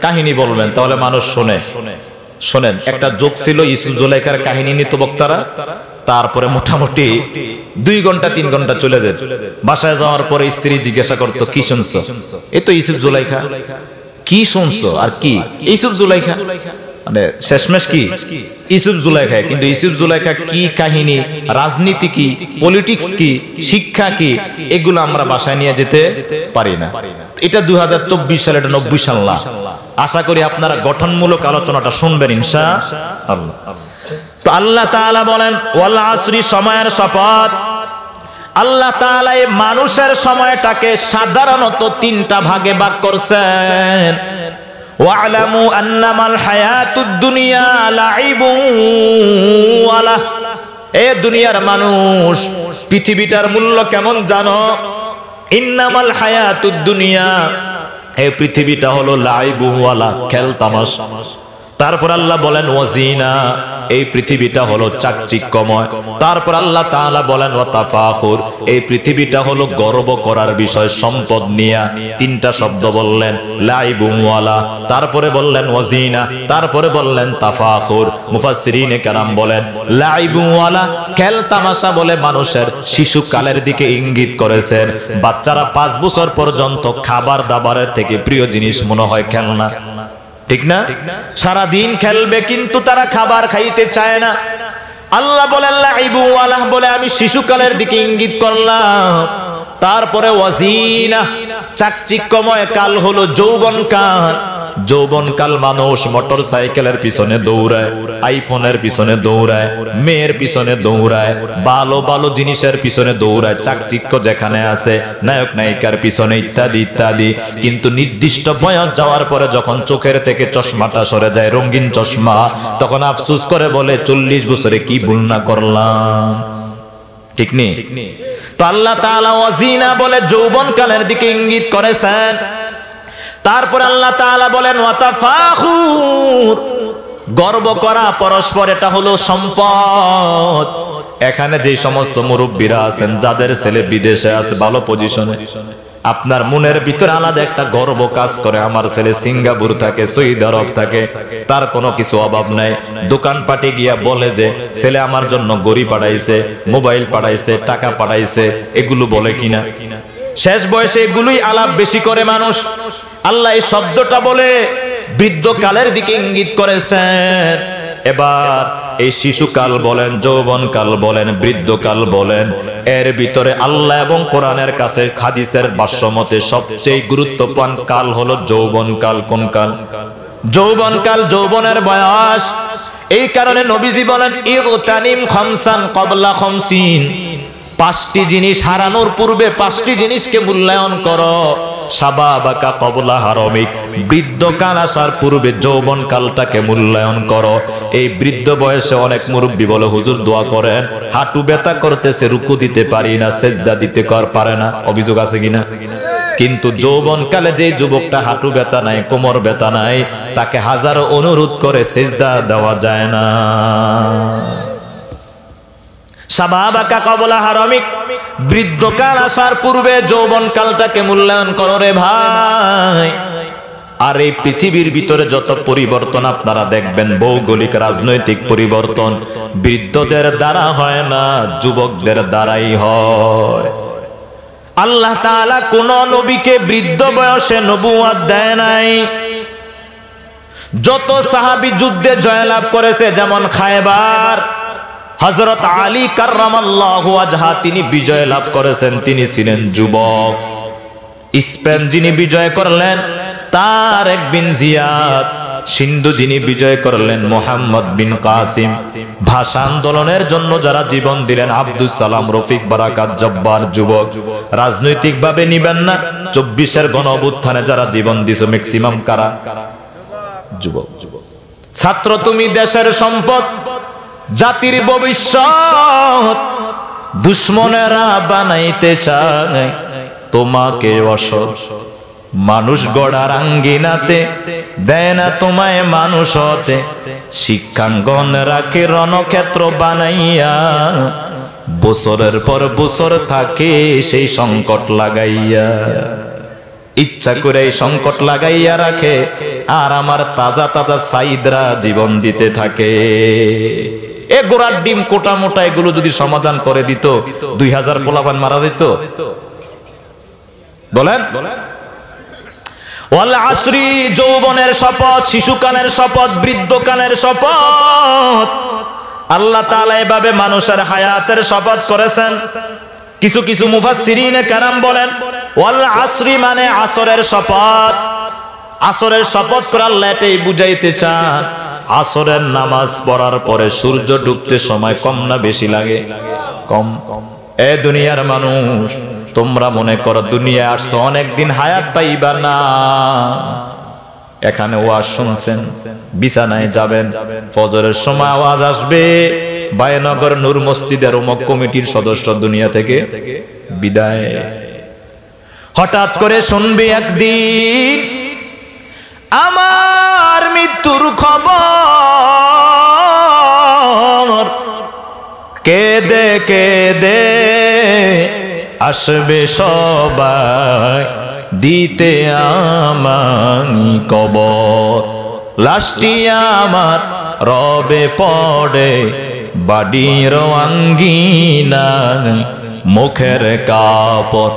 কাহিনী বলবেন, তাহলে মানুষ শুনে। শোনেন, একটা যোগ ছিল ইউসুফ জুলাইখার কাহিনী নিত বক্তারা, তারপরে মোটামুটি 2 ঘন্টা 3 ঘন্টা চলে যেত। বাসায় যাওয়ার পরে স্ত্রী জিজ্ঞাসা করতো কি শুনছো? এই তো ইউসুফ জুলাইখা। কি শুনছো? আর কি ইউসুফ জুলাইখা? মানে শেষমেশ কি ইউসুফ জুলাইখা। কিন্তু ইউসুফ জুলাইখা কি কাহিনী, রাজনীতি কি, পলিটিক্স কি, শিক্ষা কি, এগুলো আমরা বাসায় নিয়ে যেতে পারি না। এটা 2024 সালে, এটা 90 সাল না। আশা করি আপনারা গঠনমূলক আলোচনাটা শুনবেন ইনশাআল্লাহ। তো আল্লাহ তাআলা বলেন ওয়াল আসরি, সময়ের শপথ। আল্লাহ তাআলা এই মানুষের সময়টাকে সাধারণত 3টা ভাগে ভাগ করছেন। ওয়ালামু আন্নামাল হায়াতুদ দুনিয়া লাইবু ওয়ালা। এ দুনিয়ার মানুষ, পৃথিবীটার মূল্য কেমন জানো? ইন্নামাল হায়াতুদ দুনিয়া, এই পৃথিবীটা হলো লাইবু ওয়ালা, খেল তামাশা। তারপর আল্লাহ বলেন ওয়াজিনা, এই পৃথিবীটা হলো চাকচিক্যময়। তারপর আল্লাহ তাআলা বলেন ওয়াতাফাখুর, এই পৃথিবীটা হলো গর্ব করার বিষয়, সম্পদ নিয়া। 3টা শব্দ বললেন, লাইবুম ওয়ালা, তারপরে বললেন ওয়াজিনা, তারপরে বললেন তাফাখুর। মুফাসসিরিনে কেরাম বলেন লাইবুম ওয়ালা, খেল তামাশা বলে মানুষের শিশুকালের দিকে ইঙ্গিত করেছেন। বাচ্চারা 5 বছর পর্যন্ত খাবার দাবারের থেকে প্রিয় জিনিস মনে হয় খেলনা, ঠিক না? সারা দিন খেলবে কিন্তু তারা খাবার খাইতে চায় না। আল্লাহ বলেন লাইবু আলাহ বলে আমি শিশুকালের দিকে ইঙ্গিত করলাম। তারপরে ওয়াজিনা চাকচিক্যময় কাল হলো যৌবনকাল। যৌবনকাল মানুষ মোটর সাইকেলের পিছনে দৌড়ায়, আইফোনের পিছনে দৌড়ায়, মেয়ের পিছনে দৌড়ায়, ভালো ভালো জিনিসের পিছনে দৌড়ায়, চাকচিক্য যেখানে আছে নায়ক নায়িকার পিছনে ইত্যাদি ইত্যাদি। কিন্তু নির্দিষ্ট বয়স যাওয়ার পরে যখন চোখের থেকে চশমাটা সরে যায়, রঙিন চশমা, তখন আফসোস করে বলে 40 বছরে কি ভুল না করলাম। ঠিক নেই? তো আল্লাহ তাআলা ওয়াজিনা বলে যৌবনকালের দিকে ইঙ্গিত করেছেন। তারপর আল্লাহ তাআলা বলেন ওয়াতাফাখুর, গর্ব করা পরস্পর, এটা হলো সম্পদ। এখানে যে সমস্ত মুরব্বীরা আছেন যাদের ছেলে বিদেশে আছে ভালো পজিশনে, আপনার মনের ভিতরে আলাদা একটা গর্ব কাজ করে, আমার ছেলে সিঙ্গাপুর থাকে, সৌদি আরব থাকে, তার কোনো কিছু অভাব নাই। দোকানপাটে গিয়া বলে যে ছেলে আমার জন্য গড়ি পাঠাইছে, মোবাইল পাঠাইছে, টাকা পাঠাইছে, এগুলো বলে কিনা? শেষ বয়সে এগুলোই আলাপ বেশি করে মানুষ। আল্লাহ এই শব্দটা বলে বৃদ্ধকালের দিকে ইঙ্গিত করেছেন। এবার এই শিশুকাল বলেন, যৌবনকাল বলেন, বৃদ্ধকাল বলেন, এর ভিতরে আল্লাহ এবং কোরআনের কাছে হাদিসের ভাষ্যমতে সবচেয়ে গুরুত্বপূর্ণ কাল হলো যৌবনকাল। কোন কাল? যৌবনকাল, যৌবনের বয়স। এই কারণে নবীজি বলেন ইগতানিম খামসান ক্বাবলা খামসিন, 5টি জিনিস হারানোর পূর্বে 5টি জিনিসকে মূল্যায়ন করো। শাবাবাকা ক্বাবলা হারামিক, বৃদ্ধকাল আসার পূর্বে যৌবনকালটাকে মূল্যায়ন করো। এই বৃদ্ধ বয়সে অনেক মুরব্বী বলে হুজুর দোয়া করেন, হাঁটু ব্যথা করতেছে, রুকু দিতে পারি না, সেজদা দিতে পারে না। অভিযোগ আছে কিনা? কিন্তু যৌবনকালে যে যুবকটা হাঁটু ব্যথা নাই, কোমর ব্যথা নাই, তাকে হাজারো অনুরোধ করে সেজদা দেওয়া যায় না। শাবাবাকা ক্বাবলা হারামিক, বৃদ্ধকাল আসার পূর্বে যৌবনকালটাকে মূল্যায়ন করো রে ভাই। আর এই পৃথিবীর ভিতরে যত পরিবর্তন আপনারা দেখবেন, ভৌগোলিক রাজনৈতিক পরিবর্তন বৃদ্ধদের দ্বারা হয় না, যুবকদের দ্বারাই হয়। আল্লাহ তাআলা কোন নবীকে বৃদ্ধ বয়সে নবুয়ত দেয় নাই। যত সাহাবী যুদ্ধে জয়লাভ করেছে, যেমন খায়বার, হযরত আলী কাররামাল্লাহু ওয়াজহা তিনি বিজয় লাভ করেছেন, তিনি ছিলেন যুবক। স্পেন যিনি বিজয় করলেন তারেক বিন জিয়াদ, সিন্ধু যিনি বিজয় করলেন মুহাম্মদ বিন কাসিম, ভাষা আন্দোলনের জন্য যারা জীবন দিলেন আব্দুস সালাম, রফিক, বারাকাত, জব্বার, যুবক। রাজনৈতিক ভাবে নিবেন না, 24-এর গণ অভ্যুত্থানে যারা জীবন দিয়েছে ম্যাক্সিমাম কারা? যুবক। ছাত্র তুমি দেশের সম্পদ, জাতির ভবিষ্যৎ। দুশ্মনেরা বানাইতে চায় তোমাকে অসৎ, মানুষ গড়ার আঙ্গিনাতে দেয় না তোমায় মানুষ হতে। শিক্ষাঙ্গন রাখে রণক্ষেত্র বানাইয়া, বছরের পর বছর থাকে সেই সংকট লাগাইয়া। ইচ্ছা করে এই সংকট লাগাইয়া রাখে, আর আমার তাজা তাজা সাইদরা জীবন দিতে থাকে। এ গোড়ার ডিম কোটা মোটা এগুলো যদি সমাধান করে দিত, 2000 পোলাপান মারা যেত। বলেন ওয়াল আসরি, যৌবনের শপথ, শিশুকালের শপথ, বৃদ্ধকালের শপথ। আল্লাহ তাআলা এভাবে মানুষের হায়াতের শপথ করেছেন। কিছু কিছু মুফাসসিরিনে কেরাম বলেন ওয়াল আসরি মানে আসরের শপথ। আসরের শপথ করে আল্লাহ এটাই বুঝাইতে চান, আসরের নামাজ পড়ার পরে সূর্য ডুবতে সময় কম না বেশি লাগে? কম। এ দুনিয়ার মানুষ, তোমরা মনে করো দুনিয়ায় আসছো অনেকদিন, হায়াত পাইবা না। এখানে ওয়াজ শুনছেন, বিছানায় যাবেন, ফজরের সময় আওয়াজ আসবে, বায়নগর নূর মসজিদের অমুক কমিটির সদস্য দুনিয়া থেকে বিদায়। হঠাৎ করে শুনবে একদিন আমার মৃত্যুর খবর, কেঁদে কেঁদে আসবে সবাই দিতে আমায় কবর। লাশটি আমার রবে পড়ে বাড়ির আঙ্গিনায়, মুখের কাপড়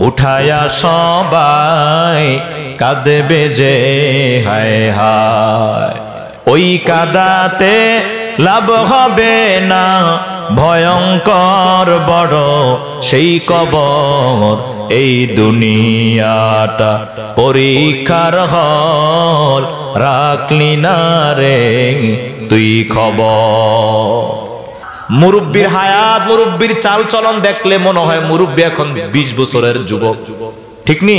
উঠায়া সবাই কাঁদবে যে হায় হায়। ওই কাদাতে লাভ হবে না, ভয়ঙ্কর বড় সেই কবর। এই দুনিয়াটা পরীক্ষার হল, রাখলি না রে তুই খবর। মুরব্বির হায়াত, মুরব্বির চাল চলন দেখলে মনে হয় মুরব্বি এখন 20 বছরের যুবক, ঠিক নি?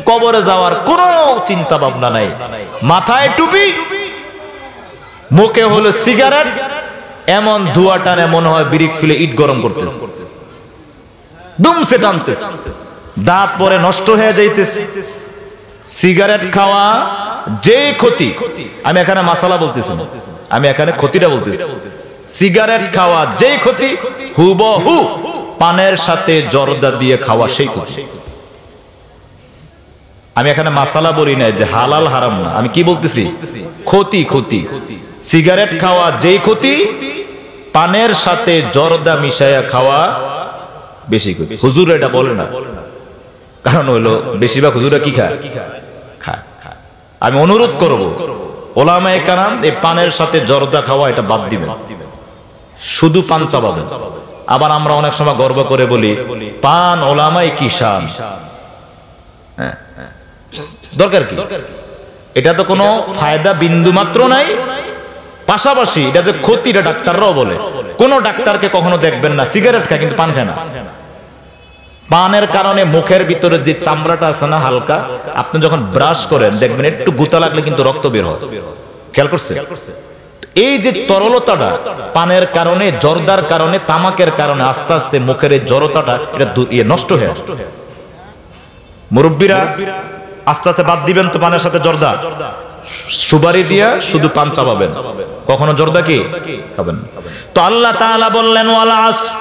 কবরে যাওয়ার কোনো চিন্তা ভাবনা নাই, মাথায় টুপি, মুখে হলো সিগারেট, এমন ধোঁয়া টানে মনে হয় বিড়ি ফেলে ইট গরম করতেছে, দুমসে টানতেছে, দাঁত পরে নষ্ট হয়ে যাইতেছে। সিগারেট খাওয়া যে ক্ষতি, আমি এখানে মাসালা বলতেছি না, আমি এখানে ক্ষতিটা বলতেছি। সিগারেট খাওয়া যেই ক্ষতি, হুবহু পানের সাথে জর্দা দিয়ে খাওয়া সেই ক্ষতি। আমি এখানে মাসালা বলি না যে হালাল হারাম না, আমি কি বলতেছি? ক্ষতি। ক্ষতি সিগারেট খাওয়া যেই ক্ষতি, পানের সাথে জর্দা মিশাইয়া খাওয়া বেশি ক্ষতি। হুজুর এটা বলে না, কারণ হলো বেশিরভাগ হুজুরা কি খায়? আমি অনুরোধ করব ওলামায়ে কেরাম এই পানের সাথে জর্দা খাওয়া এটা বাদ দিবেন, শুধু পান চাবাবেন। আবার আমরা অনেক সময় গর্ব করে বলি পান ওলামায়ে কি শান। দরকার কি? এটা তো কোনো ফায়দা বিন্দু মাত্র নাই। পাশাপাশি এটা যে ক্ষতি, এটা ডাক্তাররাও বলে। কোন ডাক্তারকে কখনো দেখবেন না সিগারেট খায় কিন্তু পান খায় না। পানের কারণে মুখের ভিতরে যে চামড়াটা আছে না হালকা, আপনি যখন ব্রাশ করেন দেখবেন একটু গুতা লাগলে কিন্তু রক্ত বের হয়। খেয়াল করছে? এই যে তরলতাটা পানের কারণে, জর্দার কারণে, তামাকের কারণে আস্তে আস্তে মুখের এই জড়তাটা এটা নষ্ট হয়ে যায়। মুরব্বীরা আস্তে আস্তে বাদ দিবেন তো পানের সাথে জর্দা, সুপারি দিয়া শুধু পান চাবাবেন, কখনো জর্দা কি খাবেন। তো আল্লাহ তাআলা বললেন ওয়াল আসর,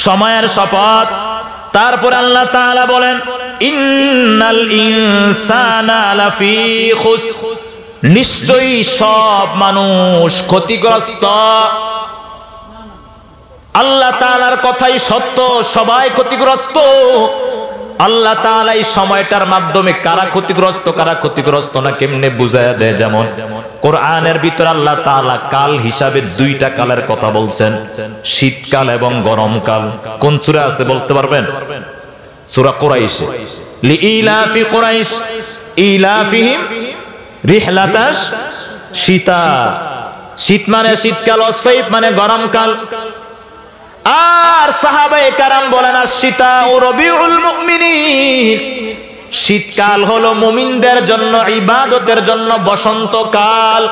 সময়ের শপথ। তারপর আল্লাহ তাআলা বলেন ইন্নাল ইনসানা লাফি খুসর, নিশ্চয়ই সব মানুষ ক্ষতিগ্রস্ত। আল্লাহ তাআলার কথাই সত্য, সবাই ক্ষতিগ্রস্ত। আল্লাহ তাআলা এই সময়টার মাধ্যমে কারা ক্ষতিগ্রস্ত না কেমনে বুঝায়া দেয়। যেমন কোরআনের ভিতর আল্লাহ তাআলা কাল হিসাবে 2টা কালের কথা বলছেন, শীতকাল এবং গরমকাল। কোন সূরা আছে বলতে পারবেন? সূরা কুরাইশ। লিইলাফি কুরাইশ ইলাফিহিম রিহলাতাশ শীতা, শীত মানে শীতকাল, অসৈফ মানে গরমকাল। আর সাহাবায়ে কেরাম বলেন আশ-শীতা রবিউল মুমিনিন, শীতকাল হলো মুমিনদের জন্য, ইবাদতের জন্য বসন্তকাল।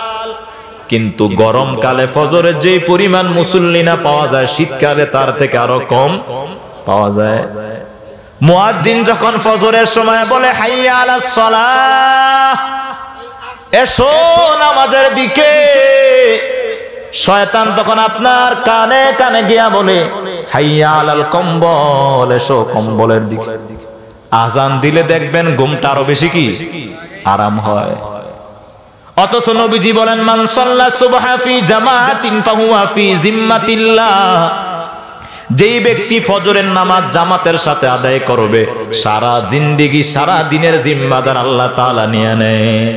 কিন্তু গরমকালে ফজরে যে পরিমাণ মুসল্লি না পাওয়া যায়, শীতকালে তার থেকে আরো কম পাওয়া যায়। মুয়াজ্জিন যখন ফজরের সময় বলে হাইয়া আলাস সালাহ, এসো নামাজের দিকে, শয়তান তখন আপনার কানে কানে গিয়া বলে হাইয়া আলাল কম্বল, এসো কম্বলের দিকে। আজান দিলে দেখবেন ঘুমটা আরো বেশি কি আরাম হয়। অথচ নবীজি বলেন মান সাল্লা সুবহা ফি জামাআতিন ফাহুয়া ফি জিম্মাতিল্লাহ, যেই ব্যক্তি ফজরের নামাজ জামাতের সাথে আদায় করবে, সারা জিন্দেগি সারা দিনের জিম্মাদার আল্লাহ তাআলা নিয়ে নেয়।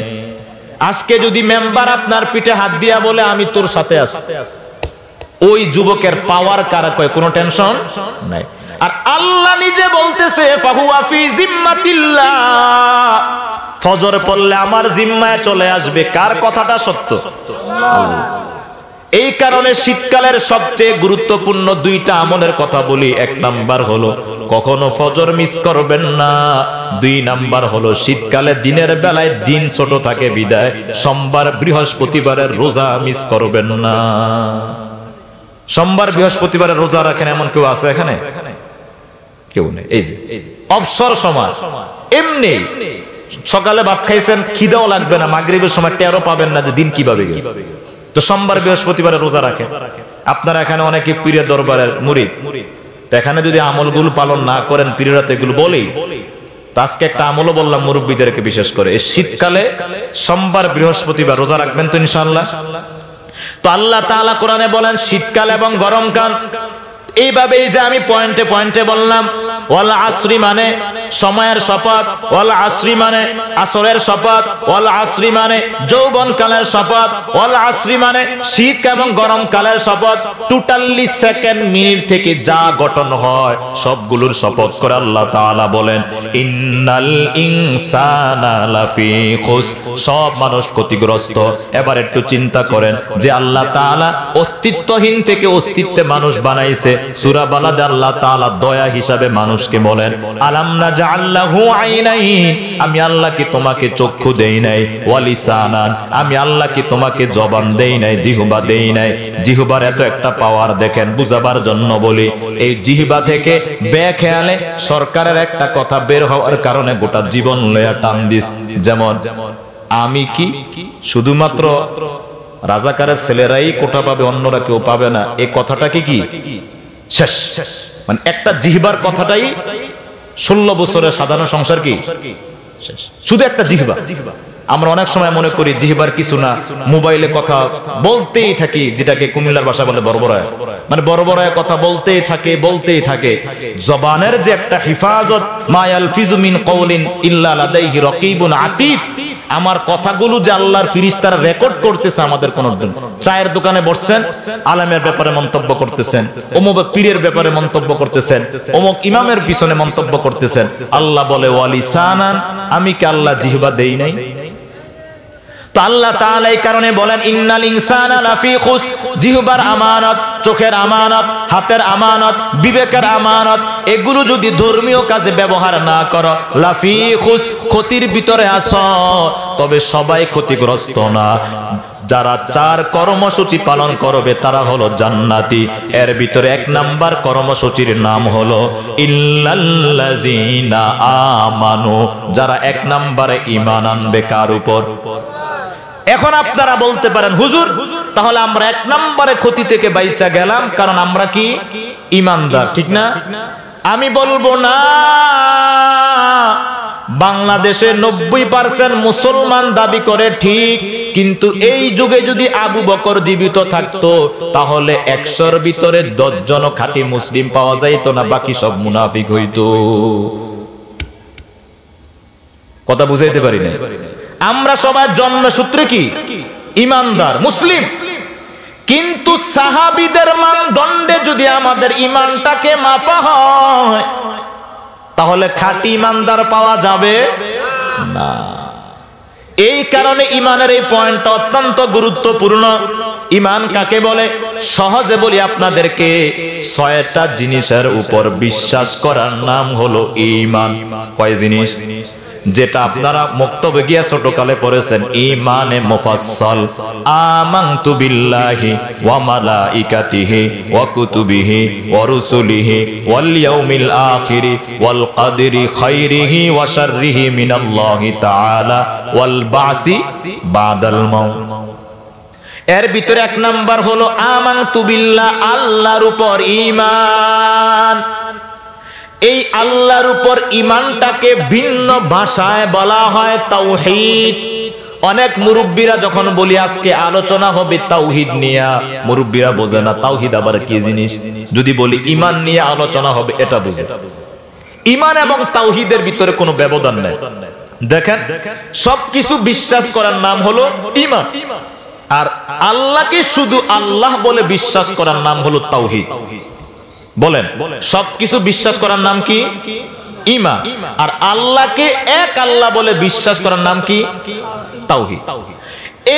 আজকে যদি মেম্বার আপনার পিঠে হাত দিয়া বলে আমি তোর সাথে আছি, ওই যুবকের পাওয়ার কারা কয় কোনো টেনশন নাই। আর আল্লাহ নিজে বলতেছে ফাহুয়া ফি জিম্মাতিল্লাহ, ফজর পড়লে আমার জিম্মায় চলে আসবে। কার কথাটা সত্য? আল্লাহ। এই কারণে শীতকালের সবচেয়ে গুরুত্বপূর্ণ 2টা আমলের কথা বলি। 1 নাম্বার হলো কখনো ফজর মিস করবেন না। 2 নাম্বার হলো শীতকালে দিনের বেলায় দিন ছোট থাকে বিদায় সোমবার বৃহস্পতিবারের রোজা মিস করবেন না। সোমবার বৃহস্পতিবারের রোজা রাখেন এমন কেউ আছে এখানে? কেউ নেই। এই যে অবসর সময়, এমনি সকালে ভাত খাইছেন, খিদাও লাগবে না, মাগরিবের সময় টেরও পাবেন না যে দিন কিভাবে গেছে। তো সোমবার বৃহস্পতিবারে রোজা রাখে। আপনারা এখানে অনেকে পীরের দরবারের মুরিদ, তো এখানে যদি আমলগুলো পালন না করেন, পীরেরা তো এগুলো বলেই। তো আজকে একটা আমলও বললাম মুরব্বীদেরকে, বিশেষ করে এই শীতকালে সোমবার বৃহস্পতিবার রোজা রাখবেন তো ইনশাআল্লাহ। তো আল্লাহ তাআলা কোরআনে বলেন শীতকাল এবং গরমকাল। এইভাবে যে আমি পয়েন্টে পয়েন্টে বললাম, ওয়াল আসরি মানে সময়ের শপথ, ওয়াল আসরি মানে আসরের শপথ, ওয়াল আসরি মানে যৌবনকালের শপথ, ওয়াল আসরি মানে শীত এবং গরমকালের শপথ। টোটালি সেকেন্ড মিনিট থেকে যা গঠন হয় সবগুলোর শপথ করে আল্লাহ তাআলা বলেন ইন্নাল ইনসানা লাফি খুস, সব মানুষ ক্ষতিগ্রস্ত। এবার একটু চিন্তা করেন যে আল্লাহ তাআলা অস্তিত্বহীন থেকে অস্তিত্বে মানুষ বানাইছে। সূরা বালাদে আল্লাহ তাআলা দয়া হিসাবে মানুষকে বলেন আলাম নাজআল্লাহু আইনাইন, আমি আল্লাহ কি তোমাকে চক্ষু দেই নাই, ওয়া লিসানান, আমি আল্লাহ কি তোমাকে জবান দেই নাই, জিহ্বা দেই নাই। জিহ্বার এত একটা পাওয়ার দেখেন, বুঝাবার জন্য বলি, এই জিহ্বা থেকে বেখেয়ালে সরকারের একটা কথা বের হওয়ার কারণে গোটা জীবন লয়া টান দিস। যেমন আমি কি শুধুমাত্র রাজাকারের ছেলেরাই কোটা পাবে, অন্যরা কেউ পাবে না, এই কথাটা কি শেষ। মানে একটা জিহ্বার কথাটাই 16 বছরের সাধারণ সংসার কি শেষ, শুধু একটা জিহ্বা। আমরা অনেক সময় মনে করি জিহ্বার কিছু না, মোবাইলে কথা বলতেই থাকি, যেটাকে কুমিল্লার ভাষা বলে বড়বড়ায়, মানে বড়বড়ায় কথা বলতেই থাকে। জবানের যে একটা হিফাজত, মা ইয়ালফিজু মিন কওলিন ইল্লা লাদাইহি রাকিবুন আতীদ, আমার কথাগুলো যে আল্লাহর ফেরেশতারা রেকর্ড করতেছে। আমাদের কোন চায়ের দোকানে বসছেন, আলেমের ব্যাপারে মন্তব্য করতেছেন, অমুক পীরের ব্যাপারে মন্তব্য করতেছেন, অমুক ইমামের পিছনে মন্তব্য করতেছেন। আল্লাহ বলে ওয়ালিসানান, আমি কি আল্লাহ জিহ্বা দেই নাই? তো আল্লাহ তাআলা এই কারণে বলেন ইন্নাল ইনসানা লাফি খুস, জিহ্বার আমানত, চোখের আমানত, হাতের আমানত, বিবেকের আমানত, এগুলো যদি ধর্মীয় কাজে ব্যবহার না করো, লাফি খুস, ক্ষতির ভিতরে আছো। তবে সবাই ক্ষতিগ্রস্ত না, যারা 4 কর্মসূচি পালন করবে তারা হলো জান্নাতি। এর ভিতরে 1 নাম্বার কর্মসূচির নাম হলো ইল্লাল্লাযিনা আমানু, যারা 1 নম্বরে ঈমান আনবে। কার উপর? এখন আপনারা বলতে পারেন হুজুর তাহলে আমরা 1 নম্বরে ক্ষতি থেকে বাইচা গেলাম, কারণ আমরা কি ঈমানদার, ঠিক না? আমি বলবো না, বাংলাদেশে 90% মুসলমান দাবি করে ঠিক, কিন্তু এই যুগে যদি আবু বকর জীবিত থাকতো তাহলে 100-র ভিতরে 10 জন খাঁটি মুসলিম পাওয়া যাইতো না, বাকি সব মুনাফিক হইতো। কথা বুঝাইতে পারি না? আমরা সবাই জন্মসূত্রে কি ঈমানদার মুসলিম, কিন্তু সাহাবীদের মানদণ্ডে যদি আমাদের ঈমানটাকে মাপা হয় তাহলে খাঁটি ঈমানদার পাওয়া যাবে না। এই কারণে ঈমানের এই পয়েন্টটা অত্যন্ত গুরুত্বপূর্ণ। ঈমান কাকে বলে? সহজে বলি আপনাদেরকে, 6টা জিনিসের উপর বিশ্বাস করার নাম হলো ঈমান। কয় জিনিস? যেটা আপনারা মুক্তবে গিয়া ছোটকালে পড়েছেন, ঈমানে মুফাসসাল, আমানতু বিল্লাহি ওয়া মালাইকাতিহি ওয়া কুতুবিহি ওয়া রুসুলিহি ওয়াল ইয়াউমিল আখিরি ওয়াল কদরি খাইরিহি ওয়া শাররিহি মিনাল্লাহি তাআলা ওয়াল বাসি বাদাল মাউত। এর ভিতরে 1 নাম্বার হলো আমানতু বিল্লাহ, আল্লাহর উপর ঈমান। এই আল্লাহর উপর ঈমানটাকে ভিন্ন ভাষায় বলা হয় তাওহীদ। অনেক মুরব্বীরা যখন বলি আজকে আলোচনা হবে তাওহীদ নিয়ে, মুরব্বীরা বোঝে না তাওহীদ আবার কি জিনিস। যদি বলি ঈমান নিয়ে আলোচনা হবে, এটা বুঝে। ঈমান এবং তাওহীদের ভিতরে কোনো ব্যবধান নেই। দেখেন, সবকিছু বিশ্বাস করার নাম হলো ঈমান, আর আল্লাহকে শুধু আল্লাহ বলে বিশ্বাস করার নাম হলো তাওহীদ। বলেন, সবকিছু বিশ্বাস করার নাম কি? ঈমান। আর আল্লাহকে এক আল্লাহ বলে বিশ্বাস করার নাম কি? তাওহীদ।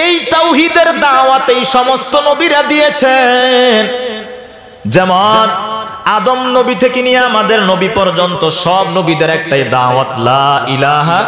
এই তাওহীদের দাওয়াত এই সমস্ত নবীরা দিয়েছেন। যেমন আদম নবী থেকে নিয়ে আমাদের নবী পর্যন্ত সব নবীদের একটাই দাওয়াত, লা ইলাহা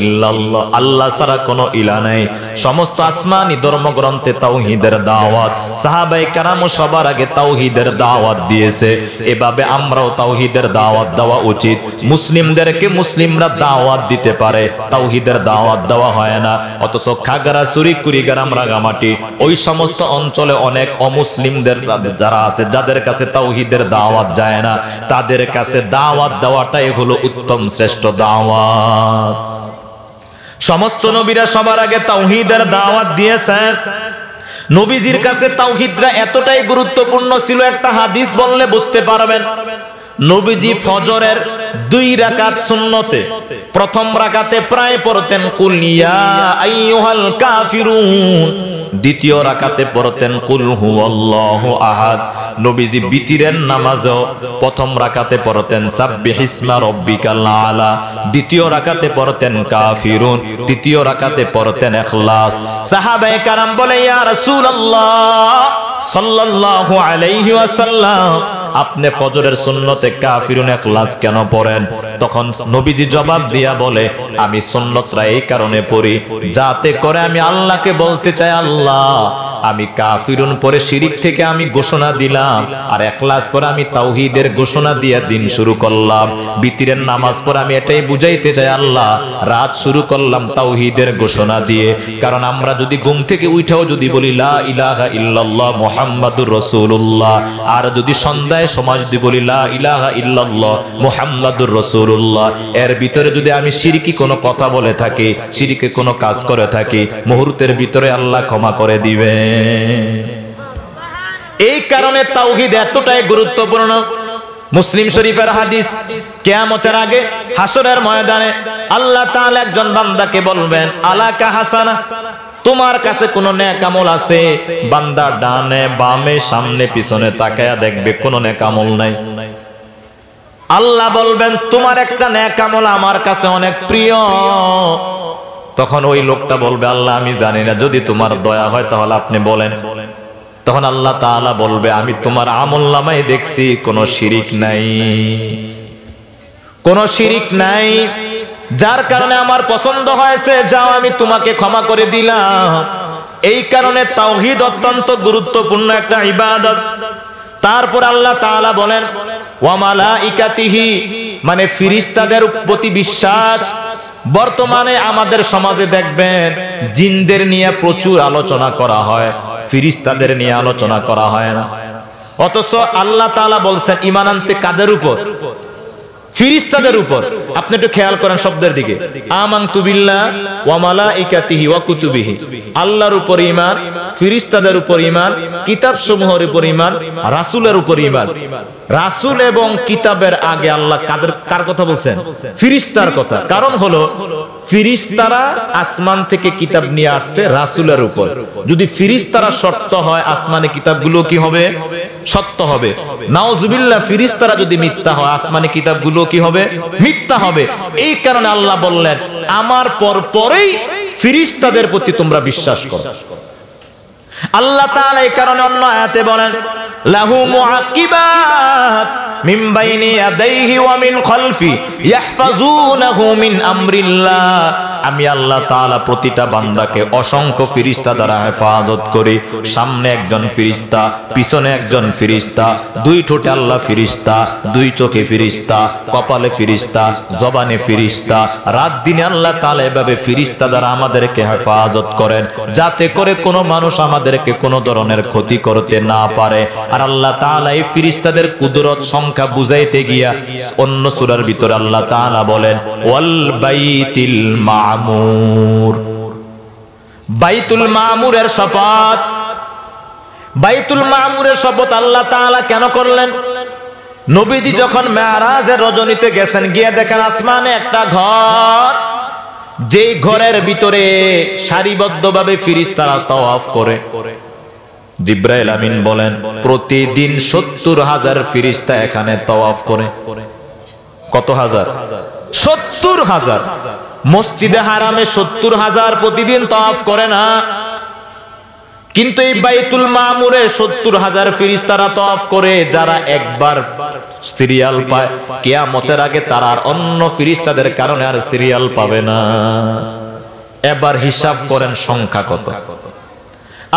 ইল্লাল্লাহ, আল্লাহ ছাড়া কোনো ইলাহ নাই। সমস্ত আসমানি ধর্মগ্রন্থে তাওহীদের দাওয়াত, সাহাবায়ে কেরাম সবার আগে তাওহীদের দাওয়াত দিয়েছে। এভাবে আমরাও তাওহীদের দাওয়াত দেওয়া উচিত। মুসলিমদেরকে মুসলিমরা দাওয়াত দিতে পারে, তাওহীদের দাওয়াত দেওয়া হয় না। অথচ খাগড়াছড়ি, কুড়িগ্রাম, রাঙামাটি ওই সমস্ত অঞ্চলে অনেক অমুসলিমদের যারা আছে, যাদের কাছে তাওহীদের দাওয়াত যায় না, তাদের কাছে দাওয়াত দেওয়াটাই হলো উত্তম শ্রেষ্ঠ দাওয়াত। সমস্ত নবীরা সবার আগে তাওহীদের দাওয়াত দিয়েছেন। নবীজির কাছে তাওহীদরা এতটাই গুরুত্বপূর্ণ ছিল, একটা হাদিস বললে বুঝতে পারবেন। নবীজি ফজরের 2 রাকাত সুন্নতে প্রথম রাকাতে প্রায় পড়তেন কুল ইয়া আইয়ুহাল কাফিরুন, দ্বিতীয় রাকাতে পড়তেন কুল হুয়াল্লাহু আহাদ। নবীজি বিতিরের নামাজও প্রথম রাকাতে পড়তেন সাব্বিহিসমা রাব্বিকাল আলা, দ্বিতীয় রাকাতে পড়তেন কাফিরুন, তৃতীয় রাকাতে পড়তেন ইখলাস। সাহাবায়ে কারাম বলে ইয়া রাসূলুল্লাহ সাল্লাল্লাহু আলাইহি ওয়াসাল্লাম, আপনি ফজরের সুন্নতে কাফিরুন ইখলাস কেন পড়েন? তখন নবীজি জবাব দিয়া বলে, আমি সুন্নতরা এই কারণে পড়ি যাতে করে আমি আল্লাহকে বলতে চাই, আল্লাহ আমি কাফিরুন পরে শিরিক থেকে আমি ঘোষণা দিলাম, আর ইখলাস পরে আমি তাওহীদের ঘোষণা দিয়ে দিন শুরু করলাম। বিতিরের নামাজ পরে আমি এটাই বুঝাইতে চাই, আল্লাহ রাত শুরু করলাম তাওহীদের ঘোষণা দিয়ে। কারণ আমরা যদি ঘুম থেকে উঠেও যদি বলি লা ইলাহা ইল্লাল্লাহ মুহাম্মাদুর রাসূলুল্লাহ, আর যদি সন্ধ্যায় সময় যদি বলি লা ইলাহা ইল্লাল্লাহ মুহাম্মাদুর রাসূলুল্লাহ, এর ভিতরে যদি আমি শিরকি কোনো কথা বলে থাকি, শিরকে কোনো কাজ করে থাকি, মুহূর্তের ভিতরে আল্লাহ ক্ষমা করে দিবে। এই কারণে তাওহীদ এতটাই গুরুত্বপূর্ণ। মুসলিম শরীফের হাদিস, কিয়ামতের আগে হাসরের ময়দানে আল্লাহ তাআলা একজন বান্দাকে বলবেন, আলাকা হাসানা, তোমার কাছে কোন নেক আমল আছে? বান্দা ডানে বামে সামনে পিছনে তাকায়া দেখবে কোন নেক আমল নাই। আল্লাহ বলবেন, তোমার একটা নেক আমল আমার কাছে অনেক প্রিয়। তখন ওই লোকটা বলবে, আল্লাহ আমি জানি না, যদি তোমার দয়া হয় তাহলে আপনি বলেন। তখন আল্লাহ তাআলা বলবে, আমি তোমার আমলনামায় দেখছি কোনো শিরিক নাই, কোনো শিরিক নাই, যার কারণে আমার পছন্দ হয়েছে, যাও আমি তোমাকে ক্ষমা করে দিলাম। এই কারণে তাওহীদ অত্যন্ত গুরুত্বপূর্ণ একটা ইবাদত। তারপর আল্লাহ তাআলা বলেন ওয়া মালাইকাতিহি, মানে ফেরেশতাদের প্রতি বিশ্বাস। বর্তমানে আমাদের সমাজে দেখবেন জিনদের নিয়ে প্রচুর আলোচনা করা হয়, ফেরেশতাদের নিয়ে আলোচনা করা হয় না। অথচ আল্লাহ তাআলা বলছেন ঈমান আনতে কাদের উপর? ফেরেশতাদের উপর। আপনি একটু খেয়াল করেন শব্দের দিকে, আমানতু বিল্লাহ ওয়া মালাইকাতিহি ওয়া কুতুবিহি, আল্লাহর উপর ঈমান, ফেরেশতাদের উপর ঈমান, কিতাব সমূহের উপর ঈমান, রাসূলের উপর ঈমান। রাসূল এবং কিতাবের আগে আল্লাহ কার কথা বলছেন? ফেরেশতার কথা। কারণ হলো ফেরেশতারা আসমান থেকে কিতাব নিয়ে আসছে রাসূলের উপর। যদি ফেরেশতারা সত্য হয়, আসমানে কিতাবগুলো কি হবে? সত্য হবে। নাউজুবিল্লাহ, ফেরেশতারা যদি মিথ্যা হয়, আসমানে কিতাবগুলো কি হবে? মিথ্যা হবে। এই কারণে আল্লাহ বললেন, আমার পরেই ফেরেশতাদের প্রতি তোমরা বিশ্বাস করো। আল্লাহ তাআলা এই কারণে অন্য আয়াতে বলেন, লাহু মুআকিবাত মিন বাইনি ইয়াদাইহি ওয়া মিন খালফি ইয়াহফাজুনাহু মিন আমরিল্লাহ। আমি আল্লাহ তাআলা প্রতিটা বান্দাকে অসংখ্য ফেরেশতা দ্বারা হেফাজত করি। সামনে একজন ফেরেশতা, পিছনে একজন ফেরেশতা, দুই ঠোঁটে আল্লাহ ফেরেশতা, দুই চোখে ফেরেশতা, কপালে ফেরেশতা, জবানে ফেরেশতা। রাত দিনে আল্লাহ তাআলা এভাবে ফেরেশতা দ্বারা আমাদেরকে হেফাজত করেন, যাতে করে কোনো মানুষ আমাদেরকে কোনো ধরনের ক্ষতি করতে না পারে। আর আল্লাহ তাআলা এই ফেরেশতাদের কুদরত সংখ্যা বুঝাইতে গিয়া অন্য সূরার ভিতরে আল্লাহ তাআলা বলেন, ওয়াল বাইতিল মামুর, বাইতুল মামুরের শপথ। বাইতুল মামুরের শপথ আল্লাহ তাআলা কেন করলেন? নবীজি যখন মেরাজের রজনীতে গেছেন, গিয়ে দেখেন আসমানে একটা ঘর, যেই ঘরের ভিতরে সারিবদ্ধভাবে ফেরেশতারা তাওয়াফ করে। জিবরাইল আমিন বলেন, প্রতিদিন 70,000 ফেরেশতা এখানে তাওয়াফ করে। কত হাজার? 70,000। মসজিদে হারামে 70,000 প্রতিদিন তাওয়াফ করে না, কিন্তু এই বাইতুল মামুরে 70,000 ফেরেশতারা তাওয়াফ করে। যারা একবার সিরিয়াল পায়, কিয়ামতের আগে তারা আর অন্য ফেরেশতাদের কারণে আর সিরিয়াল পাবে না। এবার হিসাব করেন সংখ্যা কত।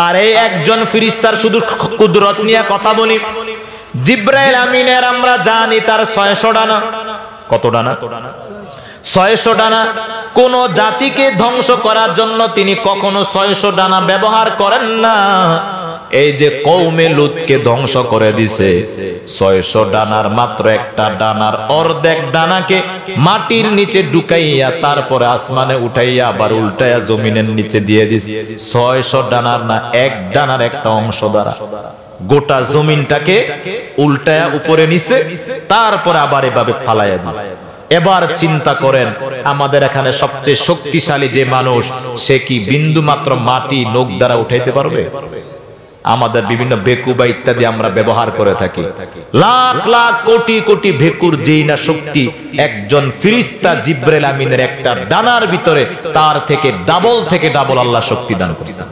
আর এই একজন ফেরেশতার শুধু কুদরত নিয়ে কথা বলি, জিবরাইল আমিনের আমরা জানি তার 600 ডানা। কত ডানা? 600 ডানা। কোন জাতিকে ধ্বংস করার জন্য তিনি কখনো 600 ডানা ব্যবহার করেন না। এই যে কওমে লুতকে ধ্বংস করে দিছে, 600 ডানার মাত্র একটা ডানার অর্ধেক ডানাকে মাটির নিচে ঢুকাইয়া তারপরে আসমানে উঠাইয়া আবার উল্টাইয়া জমিনের নিচে দিয়ে দিছে। 600 ডানার না, এক ডানার একটা অংশ দ্বারা। গোটা জমিনটাকে উল্টায়া উপরে নিচে, তারপর আবার এভাবে ফালাইয়া দিছে। এবার চিন্তা করেন, আমাদের এখানে সবচেয়ে শক্তিশালী যে মানুষ, সে কি বিন্দু মাত্র মাটি নখ দ্বারা উঠাইতে পারবে? আমাদের বিভিন্ন বেকু বা ইত্যাদি আমরা ব্যবহার করে থাকি। লাখ লাখ কোটি কোটি ভেকুর যেই না শক্তি একজন ফেরেশতা জিবরাইল আমিনের একটা ডানার ভিতরে, তার থেকে ডাবল আল্লাহ শক্তি দান করেছেন।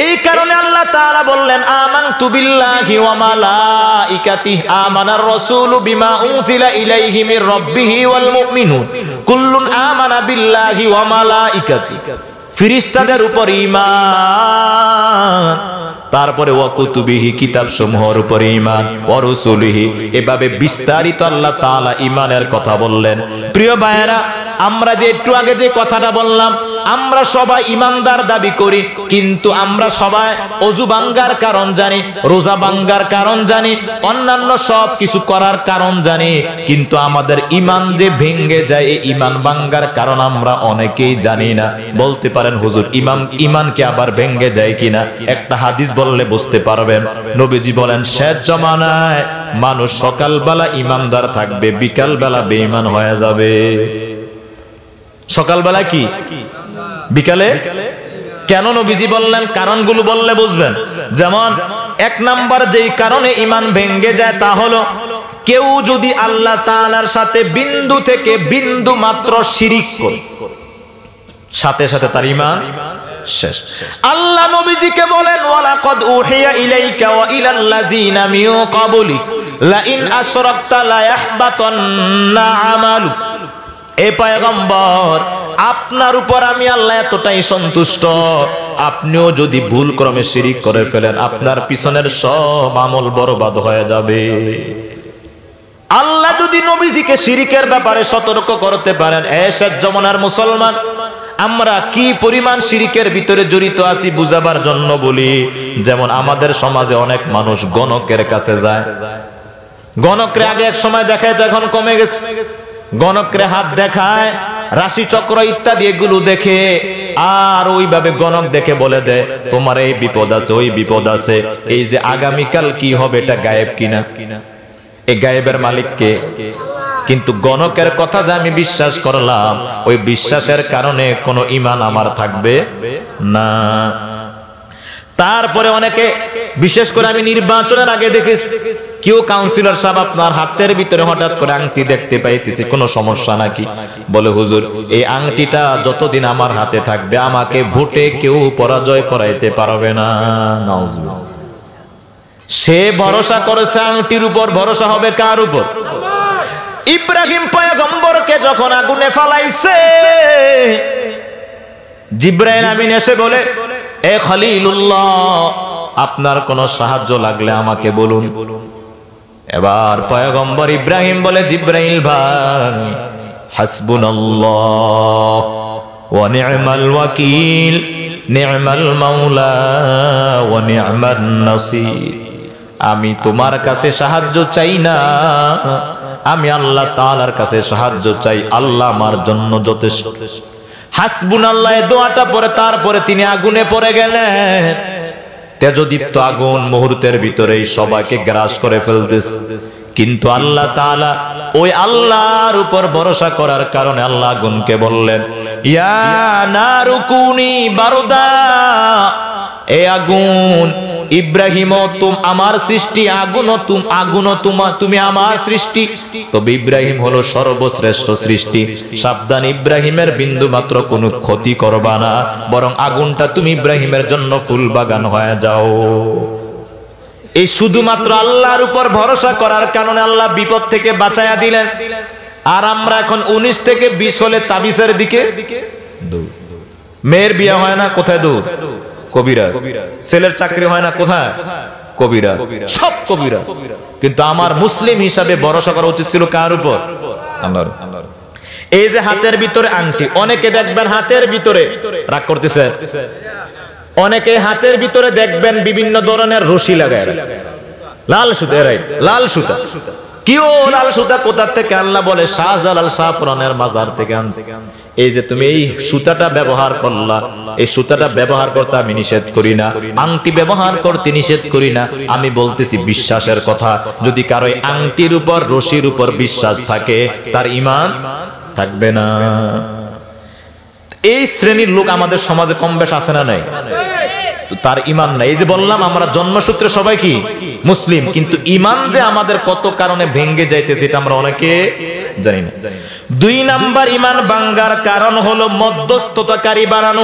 এই কারণে আল্লাহ তাআলা বললেন, আমানতু বিল্লাহি ওয়া মালাইকাতিহি আমানার রাসূলু বিমা উনজিলা ইলাইহি মির রাব্বিহি ওয়াল মুমিনুন কুল্লুন আমানা বিল্লাহি ওয়া মালাইকাতিহি। ফেরেশতাদের উপর ঈমান, তারপরে ওয়া কুতুবিহি কিতাব সমূহের উপর ঈমান, ওয়া রাসূলিহি, এভাবে বিস্তারিত আল্লাহ তাআলা ঈমানের কথা বললেন। প্রিয় ভাইয়েরা, আমরা যে একটু আগে যে কথাটা বললাম, আমরা সবাই ইমানদার দাবি করি, কিন্তু আমরা সবাই ওযু ভাঙ্গার কারণ জানি, রোজা ভাঙ্গার কারণ জানি, অন্যান্য সব কিছু করার কারণ জানি, কিন্তু আমাদের ঈমান যে ভেঙে যায়, এই ঈমান ভাঙ্গার কারণ আমরা অনেকেই জানি না। বলতে পারেন হুজুর, ঈমানকে আবার ভেঙে যায় কিনা? একটা হাদিস বললে বুঝতে পারবেন। নবীজি বলেন, শেষ জমানায় মানুষ সকালবেলা ঈমানদার থাকবে, বিকালবেলা বেঈমান হয়ে যাবে। সকালবেলা কি, বিকালে? কেন নবীজি বললেন? কারণগুলো বললে বুঝবেন। যেমন এক নাম্বার যেই কারণে ঈমান ভেঙে যায়, তা হলো কেউ যদি আল্লাহ তাআলার সাথে বিন্দু থেকে বিন্দু মাত্র শিরিক করে, সাথে সাথে তার ঈমান শেষ। আল্লাহ নবীজিকে বলেন, ওয়ালাকাদ উহিয়া ইলাইকা ওয়া ইলাল্লাযিনা মিন ক্বাবলিক লা ইন আশরাকতা লা ইয়াহবাতান্না আমালুক। এ পয়গম্বর, আপনার উপর আমি আল্লাহ এতটাই সন্তুষ্ট, আপনিও যদি ভুল ক্রমে শিরিক করে ফেলেন, আপনার পিছনের সব আমল বরবাদ হয়ে যাবে। আল্লাহ যদি নবীজিকে শিরিকের ব্যাপারে সতর্ক করতে পারেন, শেষ জমানার মুসলমান আমরা কি পরিমাণ শিরিকের ভিতরে জড়িত আছি বুঝাবার জন্য বলি। যেমন আমাদের সমাজে অনেক মানুষ গণকের কাছে যায়। গণকরে আগে এক সময় দেখায়, তো এখন কমে গেছে। গণকরে হাত দেখায়, রাশি চক্র ইত্যাদি এগুলো দেখে, আর ওইভাবে গণক দেখে বলে দেয়, তোমার এই বিপদ আছে, ওই বিপদ আছে, এই যে আগামীকাল কি হবে এটা গায়েব কিনা? এই গায়েবের মালিক কে? কিন্তু গণকের কথা যে আমি বিশ্বাস করলাম, ওই বিশ্বাসের কারণে কোনো ঈমান আমার থাকবে না। তারপরে অনেকে, বিশেষ করে আমি নির্বাচনের আগে দেখেছি, কেউ কাউন্সিলর সাহেব আপনার হাতের ভিতরে হঠাৎ করে আংটি দেখতে পাইতেছি, কোনো সমস্যা নাকি? বলে, হুজুর এই আংটিটা যতদিন আমার হাতে থাকবে, আমাকে ভোটে কেউ পরাজয় করাইতে পারবে না। নাউজুবিল্লাহ। সে ভরসা করেছে আংটির উপর, ভরসা হবে কার উপর? ইব্রাহিম পয়গম্বরকে যখন আগুনে ফালাইছে, জিবরাইল আমিন এসে বলে, এ খলিলুল্লাহ, আপনার কোন সাহায্য লাগলে আমাকে বলুন। এবার পয়গম্বর ইব্রাহিম বলে, জিবরাইল ভাই, হাসবুনাল্লাহ ওয়া নি'মাল ওয়াকিল, নি'মাল মাওলা ওয়া নি'মান নাসির। আমি তোমার কাছে সাহায্য চাই না, আমি আল্লাহ তাআলার কাছে সাহায্য চাই, আল্লাহ আমার জন্য যথেষ্ট। হাসবুনাল্লাহ দোয়াটা পরে তারপরে তিনি আগুনে পড়ে গেলেন। তেজদীপ্ত আগুন মুহূর্তের ভিতরেই সবাইকে গ্রাস করে ফেলতেছে। কিন্তু আল্লাহ তাআলা ওই আল্লাহর উপর ভরসা করার কারণে আল্লাহ আগুনকে বললেন, ইয়া নারু কুনি বারদা, এ আগুন, ইব্রাহিম আমার সৃষ্টি, আগুন তুমি আমার সৃষ্টি। তবে ইব্রাহিম হলো সর্বশ্রেষ্ঠ সৃষ্টি। সাবধান, ইব্রাহিমের বিন্দু মাত্র কোনো ক্ষতি করবা না, বরং আগুনটা তুমি ইব্রাহিমের জন্য ফুল বাগান হয়ে যাও। এই শুধুমাত্র আল্লাহর উপর ভরসা করার কারণে আল্লাহ বিপদ থেকে বাঁচায়া দিলেন। আর আমরা এখন 19 থেকে 20 হলে তাবিজের দিকে দৌড়। মেয়ের বিয়ে হয় না, কোথায় দৌড়? কবিরাজ। ছেলের চাকরি হয় না, কোথায়? কবিরাজ। সব কবিরাজ। কিন্তু আমার মুসলিম হিসাবে ভরসা করা উচিত ছিল কার উপর? আল্লাহর। এই যে হাতের ভিতরে আংটি, অনেকে দেখবেন হাতের ভিতরে, রাগ করতেছে, অনেকে হাতের ভিতরে দেখবেন বিভিন্ন ধরনের রশি লাগায়, লাল সুতা, লাল সুতা। কিও লাল সুতা কোথা থেকে? আল্লাহ বলে শাহজালাল শাহপুরানের মাজার থেকে আনছি। এই যে তুমি এই সুতাটা ব্যবহার করলা, এই সুতাটা ব্যবহার করতে আমি নিষেধ করি না, আংটি ব্যবহার করতে নিষেধ করি না, আমি বলতেছি বিশ্বাসের কথা। যদি কারো আংটির উপর রশির উপর বিশ্বাস থাকে তার ঈমান থাকবে না। এই শ্রেণীর লোক আমাদের সমাজে কম বেশ আছে না নাই? তার ঈমান নাই। এই যে বললাম আমরা জন্মসূত্রে সবাই কি মুসলিম, কিন্তু ঈমান যে আমাদের কত কারণে ভেঙে যাইতেছে এটা আমরা অনেকে জানি না। 2 নাম্বার ঈমান ভাঙার কারণ হলো মধ্যস্থতাকারী বানানো।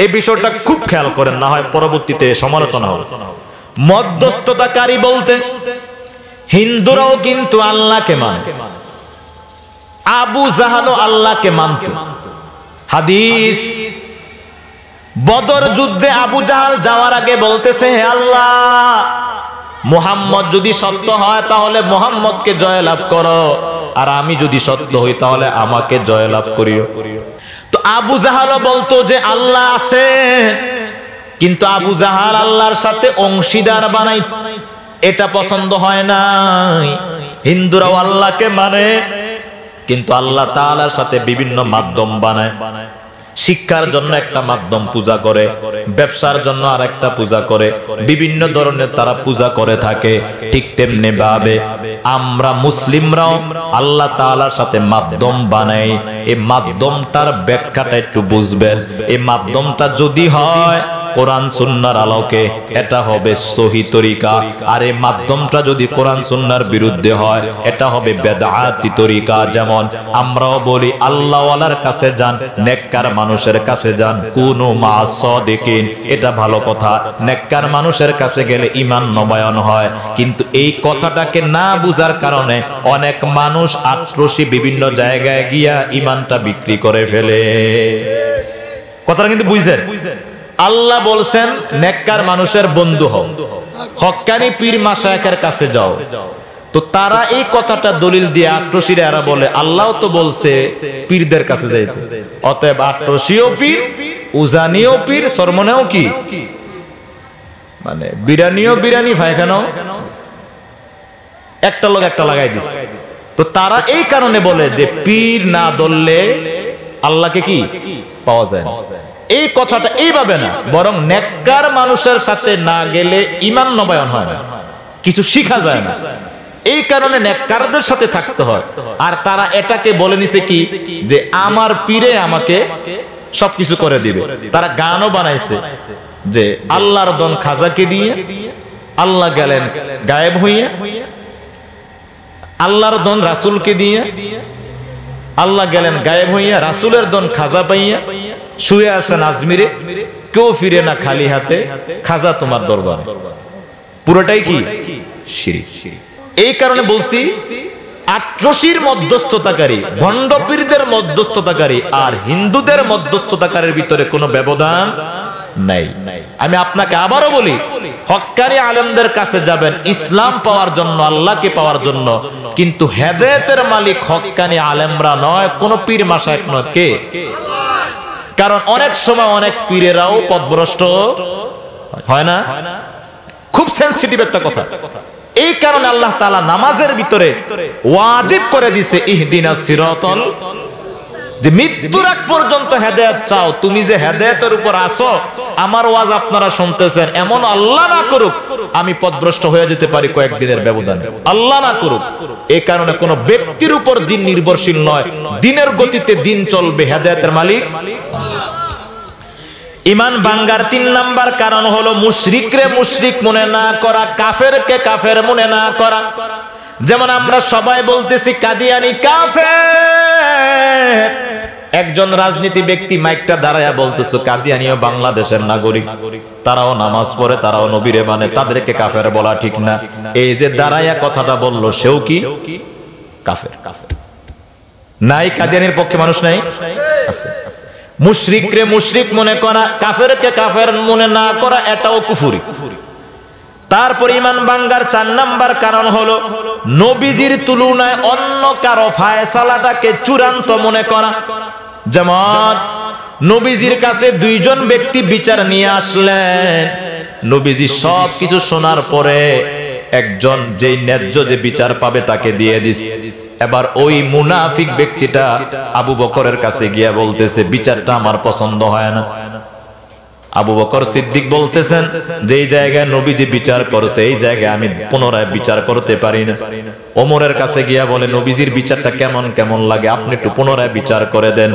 এই বিষয়টা খুব খেয়াল করেন, না হয় পরবর্তীতে সমালোচনা হবে। মধ্যস্থতাকারী বলতে হিন্দুরাও কিন্তু আল্লাহকে মানে, আবু জাহালও আল্লাহকে মানত। হাদিস, বদর যুদ্ধে আবু জাহাল যাওয়ার আগে বলতেছে, হে আল্লাহ, মুহাম্মদ যদি সত্য হয় তাহলে মুহাম্মদকে জয়লাভ করো, আর আমি যদি সত্য হই তাহলে আমাকে জয়লাভ করিও। তো আবু জাহালও বলতো যে আল্লাহ আছে, কিন্তু আবু জাহাল আল্লাহর সাথে অংশীদার বানাইত, এটা পছন্দ হয় নাই। হিন্দুরাও আল্লাহকে মানে, কিন্তু আল্লাহ তাআলার সাথে বিভিন্ন মাধ্যম বানায়। শিক্ষার জন্য একটা মাধ্যম পূজা করে, ব্যবসার জন্য আরেকটা পূজা করে, বিভিন্ন ধরনের তারা পূজা করে থাকে। ঠিক তেমনি ভাবে আমরা মুসলিমরাও আল্লাহ তাআলার সাথে মাধ্যম বানাই। এই মাধ্যমটার ব্যাখ্যাটা একটু বুঝবেন। এই মাধ্যমটা যদি হয় কোরআন সুন্নাহর আলোকে, এটা হবে সহি তরিকা। আর এই মাধ্যমটা যদি কোরআন সুন্নাহর বিরুদ্ধে হয় এটা হবে বেদআতি তরিকা। যেমন আমরাও বলি আল্লাহওয়ালার কাছে যান, নেককার মানুষের কাছে যান, কুনু মা'আস সাদিকিন, এটা ভালো কথা। নেককার মানুষের কাছে গেলে ঈমান নবায়ন হয়। কিন্তু এই কথাটাকে না বুঝার কারণে অনেক মানুষ আত্রসী বিভিন্ন জায়গায় গিয়া ঈমানটা বিক্রি করে ফেলে। কথাটা কিন্তু বুঝছেন? আল্লাহ বলছেন নেককার মানুষের বন্ধু হও, হক্কানি পীর মাশায়েখের কাছে যাও। তো তারা এই কথাটা দলিল দিয়ে আট্রসিরা এরা বলে আল্লাহ তো বলছে পীরদের কাছে যাইতে, অতএব আট্রসিও পীর, উজানিও পীর, সরমনেও কি মানে বিরানিও বিরানি, ফায়খানাও একটা লোক একটা লাগাই দিছে। তো তারা এই কারণে বলে যে পীর না ধরলে আল্লাহকে কি পাওয়া যায় না। এই কথাটা এইভাবে না, বরং নেককার মানুষের সাথে না গেলে ঈমান নবায়ন হয় না, কিছু শিখা যায় না। এই কারণে নেককারদের সাথে থাকতে হয়। আর তারা এটাকে বলে নিছে কি যে আমার পীরে আমাকে সবকিছু করে দিবে। তারা গানও বানাইছে যে আল্লাহর দন খাজাকে দিয়ে আল্লাহ গেলেন গায়েব হইয়া, আল্লাহর দন রাসূলকে দিয়ে আল্লাহ গেলেন গায়েব হইয়া, রাসূলের দন খাজা পাইয়া শুয়ে আছেন আজমিরে, কেউ ফিরে না খালি হাতে, খাজা তোমার দরবার। পুরোটাই কি শিরক। এই কারণে বলছি আট্রসির মধ্যস্থতাকারী, ভণ্ড পীরদের মধ্যস্থতাকারী আর হিন্দুদের মধ্যস্থতাকারীর ভিতরে কোনো ব্যবধান নাই। আমি আপনাকে আবারও বলি, হক্কানি আলেমদের কাছে যাবেন ইসলাম পাওয়ার জন্য, আল্লাহকে পাওয়ার জন্য, কিন্তু হেদায়েতের মালিক হক্কানি আলেমরা নয়, কোন পীর মাশায়েখ নয়। কে? কারণ অনেক সময় অনেক পীরেরাও পথভ্রষ্ট হয় না। খুব সেনসিটিভ একটা কথা। এই কারণে আল্লাহ তাআলা নামাজের ভিতরে ওয়াজিব করে দিয়েছে ইহদিনাস সিরাতাল, যে মৃত্যুর আগ পর্যন্ত হেদায়েত চাও। তুমি যে হেদায়েতের উপর আসো, আমার ওয়াজ আপনারা শুনতেছেন, এমন আল্লাহ না করুক আমি পথভ্রষ্ট হয়ে যেতে পারি কয়েকদিনের ব্যবধানে, আল্লাহ না করুক। এই কারণে কোন ব্যক্তির উপর দিন নির্ভরশীল নয়, দিনের গতিতে দিন চলবে, হেদায়েতের মালিক। ঈমান ভাঙ্গার 3 নাম্বার কারণ হলো মুশরিকরে মুশরিক মনে না করা, কাফেরকে কাফের মনে না করা। যেমন আমরা সবাই বলতেছি কাদিয়ানি কাফের, একজন রাজনীতি ব্যক্তি মাইকটা দাঁড়ায়া বলতেছে কাদিয়ানিও বাংলাদেশের নাগরিক, তারাও নামাজ পড়ে, তারাও নবীরে মানে, তাদেরকে কাফের বলা ঠিক না। এই যে দাঁড়ায়া কথাটা বললো সেও কি কাফের? নাই কাদিয়ানির পক্ষে মানুষ নাই? আছে। মুশরিকরে মুশরিক মনে করা, কাফেরকে কাফের মনে না করা, এটাও কুফরি। তারপর ঈমান ভাঙ্গার 4 নাম্বার কারণ হলো নবীজির তুলনায় অন্য কারো ফায়সালাটাকে চূড়ান্ত মনে করা। যেমন নবীজির কাছে 2 জন ব্যক্তি বিচার নিয়ে আসলেন, নবীজি সব কিছু শোনার পরে একজন যেই ন্যায্য যে বিচার পাবে তাকে দিয়ে দিস। এবার ওই মুনাফিক ব্যক্তিটা আবু বকরের কাছে গিয়া বলতেছে বিচারটা আমার পছন্দ হয় না। আবু বকর সিদ্দিক বলতেছেন যেই জায়গায় নবীজি বিচার করছে এই জায়গায় আমি পুনরায় বিচার করতে পারি না। ওমরের কাছে গিয়া বলে নবীজির বিচারটা কেমন কেমন লাগে, আপনি একটু পুনরায় বিচার করে দেন।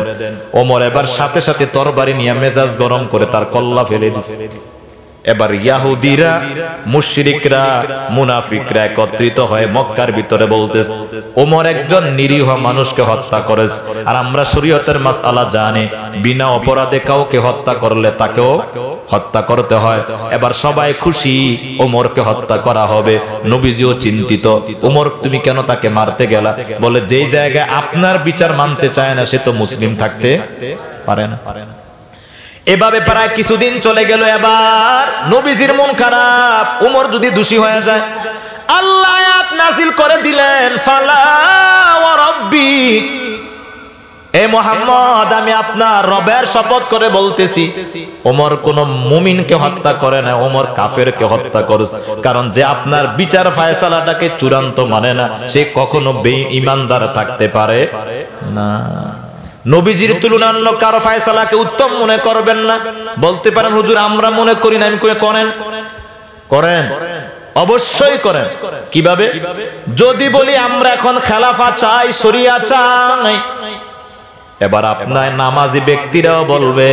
ওমর এবার সাথে সাথে তরবারি নিয়ে মেজাজ গরম করে তার কল্লা ফেলে দিছে। এবার ইহুদিরা, মুশরিকরা, মুনাফিকরা একত্রিত হয়ে মক্কার ভিতরে বলতেছে ওমর একজন নিরীহ মানুষকে হত্যা করেছে, আর আমরা শরীয়তের মাসআলা জানি বিনা অপরাধে কাউকে হত্যা করলে তাকেও হত্যা করতে হয়। এবার সবাই খুশি, ওমরকে হত্যা করা হবে। নবীজিও চিন্তিত, ওমর তুমি কেন তাকে মারতে গেলা? বলে যেই জায়গায় আপনার বিচার মানতে চায় না সে তো মুসলিম থাকতে পারে না। এভাবে প্রায় কিছুদিন চলে গেল। এবার নবীজির মন খারাপ, ওমর যদি দোষী হয়ে যায় আল্লাহ আয়াত নাযিল করে দিলেন ফালা ওয়া রাব্বিক, এ মুহাম্মদ আমি আপনার রবের শপথ করে বলতেছি ওমর কোন মুমিনকে হত্যা করে না, ওমর কাফেরকে হত্যা করেছে। কারণ যে আপনার বিচার ফয়সালাটাকে চূড়ান্ত মানে না সে কখনো বেঈমানদার থাকতে পারে না। নবীজির তুলনায় অন্য কারো ফয়সালাকে উত্তম মনে করবেন না। বলতে পারেন হুজুর আমরা মনে করি না, আমি করেন করেন অবশ্যই করেন। কিভাবে? যদি বলি আমরা এখন খেলাফা চাই, শরিয়া চাই, এবার আপনার নামাজি ব্যক্তিরাও বলবে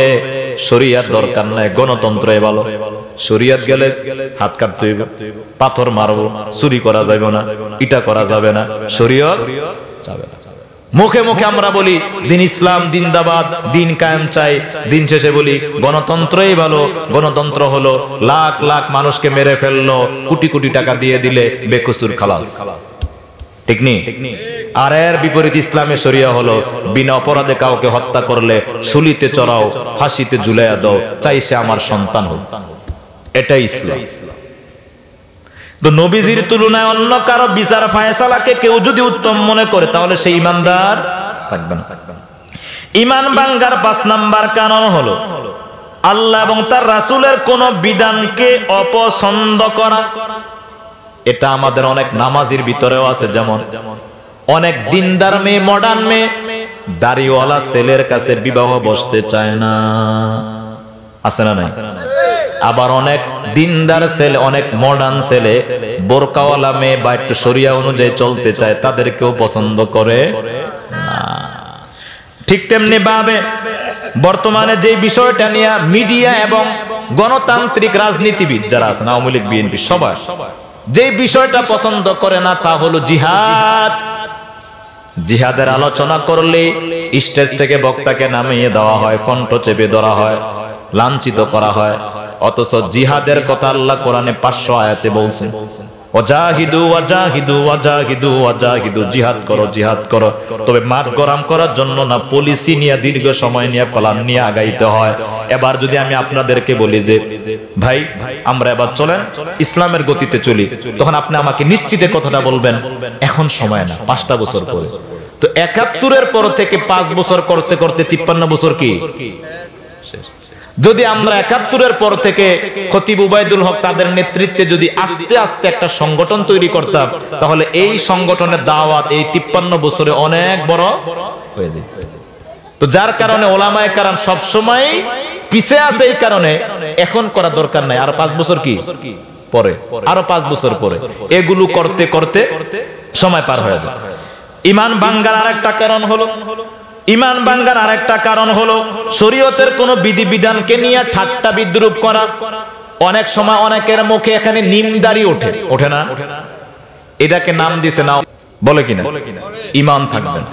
শরিয়াত দরকার নাই, গণতন্ত্র ভালো। শরিয়াত গেলে হাত কাটতে হইব, পাথর মারবো, চুরি করা যাবে না, এটা করা যাবে না, শরিয়ত যাবে না। মুখে মুখে আমরা বলি দিন ইসলাম জিন্দাবাদ, দিন কায়েম চাই, দিন শেষে বলি গণতন্ত্রই ভালো। গণতন্ত্র হলো লাখ লাখ মানুষকে মেরে ফেললো, কোটি কোটি টাকা দিয়ে দিলে বেকসুর খালাস, ঠিক নেই? আর এর বিপরীত ইসলামে শরিয়া হলো বিনা অপরাধে কাউকে হত্যা করলে শুলিতে চড়াও, ফাঁসিতে ঝুলাইয়া দাও, চাইছে আমার সন্তান হোক। এটাই ইসলাম। তো নবীজির তুলনায় অন্য কারো বিচার ফয়সালাকে কেউ যদি উত্তম মনে করে তাহলে সে ঈমানদার থাকবে না। ঈমান ভাঙ্গার 5 নাম্বার কারণ হলো আল্লাহ এবং তার রাসূলের কোন বিধানকে অপছন্দ করা। এটা আমাদের অনেক নামাজির ভিতরেও আছে। যেমন অনেক দিনদার মেয়ে, মডার্ন মেয়ে দাড়িওয়ালা ছেলের কাছে বিবাহ বসতে চায় না, আছে না নাই? আবার অনেক দিনদার ছেলে, অনেক মডার্ন ছেলে বোরকাওয়ালা মেয়ে বা একটু শরিয়া অনুযায়ী চলতে চায়, তাদেরকেও পছন্দ করে না। ঠিক তেমনি ভাবে বর্তমানে যে বিষয়টা নিয়ে মিডিয়া এবং গণতান্ত্রিক রাজনীতিবিদ যারা আছেন, আওয়ামী লীগ, বিএনপি, সবাই যে বিষয়টা পছন্দ করে না তা হলো জিহাদ। জিহাদের আলোচনা করলে স্টেজ থেকে বক্তাকে নামিয়ে দেওয়া হয়, কণ্ঠ চেপে ধরা হয়, লাঞ্ছিত করা হয়। অথচ জিহাদের কথা আল্লাহ কোরআনে 500 আয়াতে বলছেন ওয়াজাহিদু ওয়াজাহিদু ওয়াজাহিদু ওয়াজাহিদু, জিহাদ করো জিহাদ করো। তবে মাঠ গরম করার জন্য না, পলিসি নিয়ে দীর্ঘ সময় নিয়ে প্ল্যান নিয়ে আগাইতে হয়। এবার যদি আমি আপনাদেরকে বলি যে ভাই আমরা এবার চলেন ইসলামের গতিতে চলি, তখন আপনি আমাকে নিশ্চিতে কথাটা বলবেন এখন সময় না, 5টা বছর পরে। তো 71-এর পর থেকে 5 বছর করতে করতে 53 বছর কি শেষ। যদি আমরা 71-এর পর থেকে খতিব উবাইদুল হক তাদের নেতৃত্বে যদি আস্তে আস্তে একটা সংগঠন তৈরি করতাম, তাহলে এই সংগঠনের দাওয়াত এই 53 বছরে অনেক বড় হয়ে যেত। তো যার কারণে ওলামায়ে কেরাম সব সময় পিছে আছে। এই কারণে এখন করা দরকার নাই, আর 5 বছর কি পরে, আরো 5 বছর পরে এগুলো করতে করতে সময় পার হয়ে যায়। ঈমান ভাঙ্গার আরেকটা কারণ হলো, ঈমান ভাঙ্গার আরেকটা কারণ হলো শরীয়তের কোন বিধিবিধানকে নিয়ে ঠাট্টা বিদ্রুপ করা। অনেক সময় অনেকের মুখে এখানে নিমদারি ওঠে, ওঠে না? এটাকে নাম দিছে না, বলে কিনা ঈমান থাকবে না।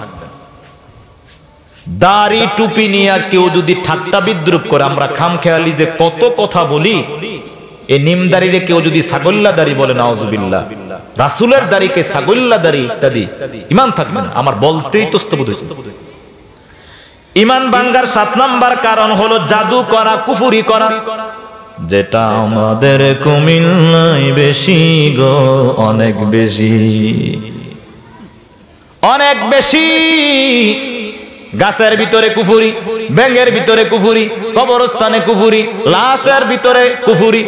দাড়ি টুপি নিয়ে কেউ যদি ঠাট্টা বিদ্রুপ করে, আমরা খামখেয়ালি যে কত কথা বলি, এই নিমদারিরে কেউ যদি ছাগল্লা দাড়ি বলে, নাউজুবিল্লাহ, রাসূলের দাড়িকে ছাগল্লা দাড়ি ইত্যাদি, ঈমান থাকবে না। আমার বলতেই তস্তবোধ হচ্ছে। ঈমান ভাঙ্গার 7 নাম্বার কারণ হলো জাদু করা, কুফরি করা, যেটা আমাদের কুমিল্লায় বেশি গো, অনেক বেশি, অনেক বেশি। গাছের ভিতরে কুফরি, ব্যাঙের ভিতরে কুফরি, কবরস্থানে কুফরি, লাশের ভিতরে কুফরি,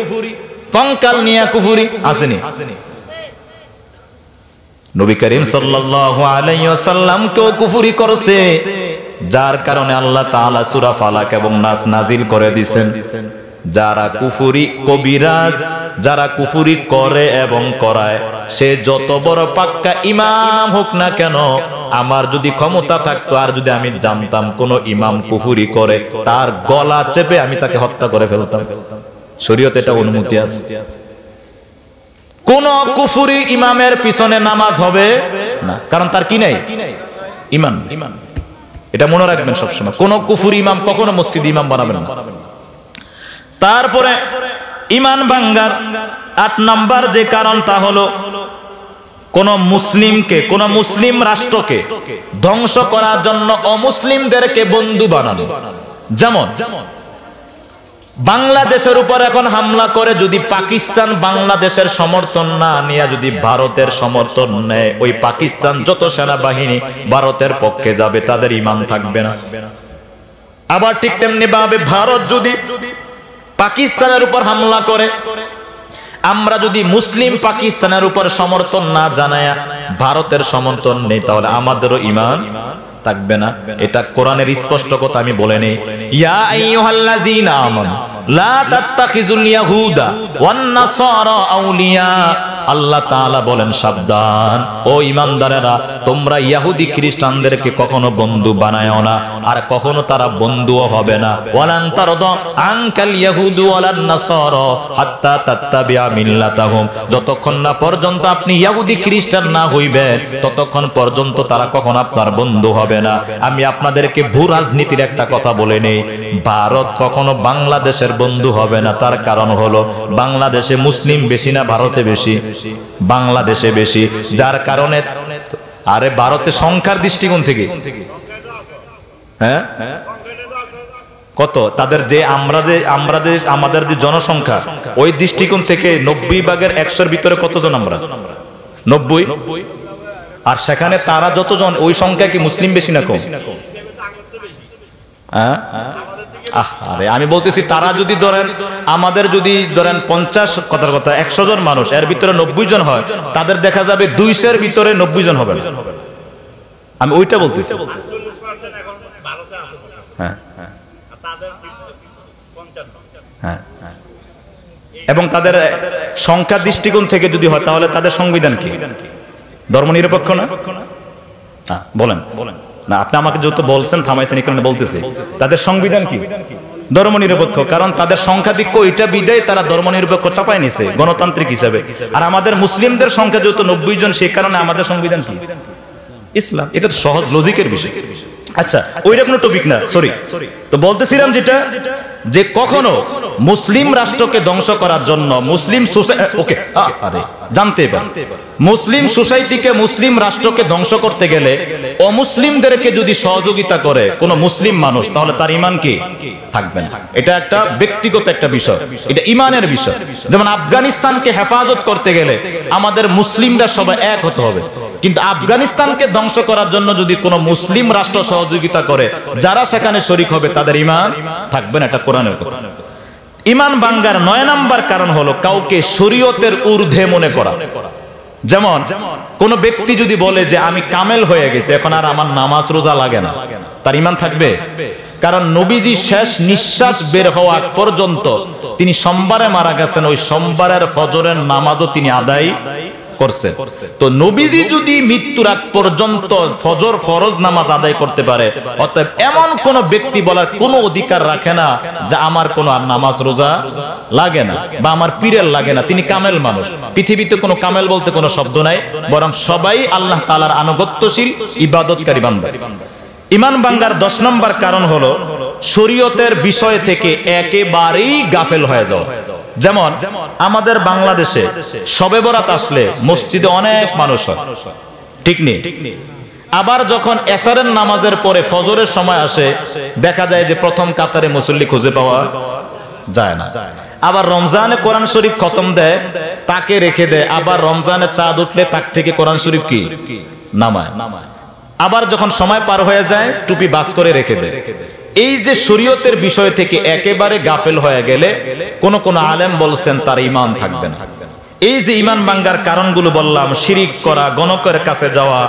কঙ্কাল নিয়ে কুফরি, আসেনি? নবী করিম সাল্লাল্লাহু আলাইহি ওয়াসাল্লাম কেও কুফরি করছে, যার কারণে আল্লাহ তাআলা সূরা ফালাক এবং নাস নাজিল করে দিবেন। যারা কুফরি কবিরাজ, যারা কুফরি করে এবং করায়, সে যত বড় পাক্কা ইমাম হোক না কেন, আমার যদি ক্ষমতা থাকতো আর যদি আমি জানতাম কোন ইমাম কুফরি করে, তার গলা চেপে আমি তাকে হত্যা করে ফেলতাম। শরীয়তে এটা অনুমতি আছে। কোন কুফরি ইমামের পিছনে নামাজ হবে না, কারণ তার কি নাই? ঈমান। এটা মনে রাখবেন সবসময়, কোন কুফরি ইমাম কখনো মসজিদে ইমাম বানাবেন না। তারপরে ঈমান ভাঙ্গার ৮ নাম্বার যে কারণ, তা হলো কোন মুসলিমকে, কোন মুসলিম রাষ্ট্রকে ধ্বংস করার জন্য অমুসলিমদেরকে বন্ধু বানানো। যেমন বাংলাদেশের উপর এখন হামলা করে যদি পাকিস্তান বাংলাদেশের সমর্থন না নিয়ে যদি ভারতের সমর্থন নেয়, ওই পাকিস্তান যত সেনাবাহিনী ভারতের পক্ষে যাবে, তাদের ঈমান থাকবে না। আবার ঠিক তেমনি ভাবে ভারত যদি পাকিস্তানের উপর হামলা করে, আমরা যদি মুসলিম পাকিস্তানের উপর সমর্থন না জানায়া ভারতের সমর্থন নেই, তাহলে আমাদেরও ঈমান থাকবে না। এটা কোরআনের স্পষ্ট কথা, আমি বলে নেই, ইয়া আইয়ুহাল্লাযীনা আমানু লা তাত্তাখিযুল ইয়াহুদা ওয়ান নাসারা আউলিয়া। আল্লাহ তাআলা বলেন, সাবধান ও ঈমানদারেরা, তোমরা ইহুদি খ্রিস্টানদেরকে কখনো বন্ধু বানায়ও না, আর কখনো তারা বন্ধুও হবে না। ওয়ালান তারদা আনকাল ইয়াহুদু ওয়ালান নাসারা হাত্তা তাত্তাবিআ মিল্লাতাহুম। যতক্ষণ না পর্যন্ত আপনি ইহুদি খ্রিস্টান না হইবেন, ততক্ষণ পর্যন্ত তারা কখনো আপনার বন্ধু হবে না। আমি আপনাদেরকে ভূ রাজনীতির একটা কথা বলে নেই, ভারত কখনো বাংলাদেশের বন্ধু হবে না। তার কারণ হলো বাংলাদেশে মুসলিম বেশি না ভারতে বেশি? বাংলাদেশে বেশি। যার কারণে, আরে ভারতের সংখ্যার দৃষ্টিকোণ থেকে, হ্যাঁ কত তাদের যে আমাদের যে জনসংখ্যা, ওই দৃষ্টিকোণ থেকে 90 ভাগের 100-র ভিতরে কতজন আমরা? 90। আর সেখানে তারা যতজন, ওই সংখ্যা কি মুসলিম বেশি না কম? আরে আমি বলতেছি, তারা যদি ধরেন, আমাদের যদি ধরেন 50 কথার কথা 100 জন মানুষ, এর ভিতরে 90 জন হয়, তাদের দেখা যাবে 200-র ভিতরে 90 জন হবে। আমি ওইটা বলতেছি। হ্যাঁ, এবং তাদের সংখ্যা দৃষ্টিকোণ থেকে যদি হয়, তাহলে তাদের সংবিধান কি ধর্মনিরপেক্ষ না? বলেন না, আপনি আমাকে যত বলছেন, থামাইছেন, এখানে বলতেছি তাদের সংবিধান কি ধর্মনিরপেক্ষ। কারণ তাদের সংখ্যাধিক্য এটা বিদায় তারা ধর্মনিরপেক্ষ চাপায় নিছে গণতান্ত্রিক হিসাবে। আর আমাদের মুসলিমদের সংখ্যা যেহেতু 90 জন, সেই কারণে আমাদের সংবিধান কি ইসলাম। এটা তো সহজ লজিকের বিষয়। আচ্ছা, ওইটা কোনো টপিক না, সরি। তো বলতেছিলাম যেটা, যে কখনো মুসলিম রাষ্ট্রকে ধ্বংস করার জন্য মুসলিম মুসলিম সোসাইটিকে, মুসলিম রাষ্ট্রকে ধ্বংস করতে গেলে অমুসলিমদেরকে যদি সহযোগিতা করে কোন মুসলিম মানুষ, তাহলে তার ঈমান কি থাকবে না। এটা একটা ব্যক্তিগত একটা বিষয়, এটা ঈমানের বিষয়। যেমন আফগানিস্তানকে হেফাজত করতে গেলে আমাদের মুসলিমরা সবাই এক হতে হবে, কিন্তু আফগানিস্তানকে ধ্বংস করার জন্য যদি কোন মুসলিম রাষ্ট্র সহযোগিতা করে, যারা সেখানে শরীক হবে তাদের ঈমান থাকবে না। এটা কোরআনের কথা। ঈমান ভাঙ্গার 9 নাম্বার কারণ হলো কাউকে শরীয়তের ঊর্ধ্বে মনে করা। যেমন কোন ব্যক্তি যদি বলে যে আমি কামেল হয়ে গেছি, এখন আর আমার নামাজ রোজা লাগে না, তার ঈমান থাকবে? কারণ নবীজি শেষ নিঃশ্বাস বের হওয়া পর্যন্ত তিনি সোমবারে মারা গেছেন, ওই সোমবারের ফজরের নামাজও তিনি আদায় করছে। তো নবীজি যদি মৃত্যুর আগ পর্যন্ত ফজর ফরজ নামাজ আদায় করতে পারে, অতএব এমন কোন ব্যক্তি বলার কোনো অধিকার রাখে না যে আমার কোনো আর নামাজ রোজা লাগে না বা আমার পীরের লাগে না, তিনি কামেল মানুষ। পৃথিবীতে কোনো কামেল বলতে কোনো শব্দ নাই, বরং সবাই আল্লাহ তাআলার আনুগত্যশীল ইবাদতকারী বান্দা। ঈমান ভাঙ্গার 10 নম্বর কারণ হলো শরীয়তের বিষয় থেকে একেবারেই গাফেল হয়ে যাওয়া। যেমন আমাদের বাংলাদেশে শবে বরাত আসলে মসজিদে অনেক মানুষ হয়, ঠিক নেই? আবার যখন এশারের নামাজের পরে ফজরের সময় আসে, দেখা যায় যে প্রথম কাতারে মুসল্লি খুঁজে পাওয়া যায় না। আবার রমজানে কোরআন শরীফ খতম দেয়, তাকে রেখে দেয়। আবার রমজানে চাঁদ উঠলে তাক থেকে কোরআন শরীফ কি নামায়। আবার যখন সময় পার হয়ে যায়, টুপি বাস করে রেখে দেয়। এই যে শরীয়তের বিষয় থেকে একেবারে গাফেল হয়ে গেলে কোন কোন আলেম বলছেন তার ঈমান থাকবে না। এই যে ঈমান ভাঙ্গার কারণগুলো বললাম, শিরিক করা, গণকের কাছে যাওয়া,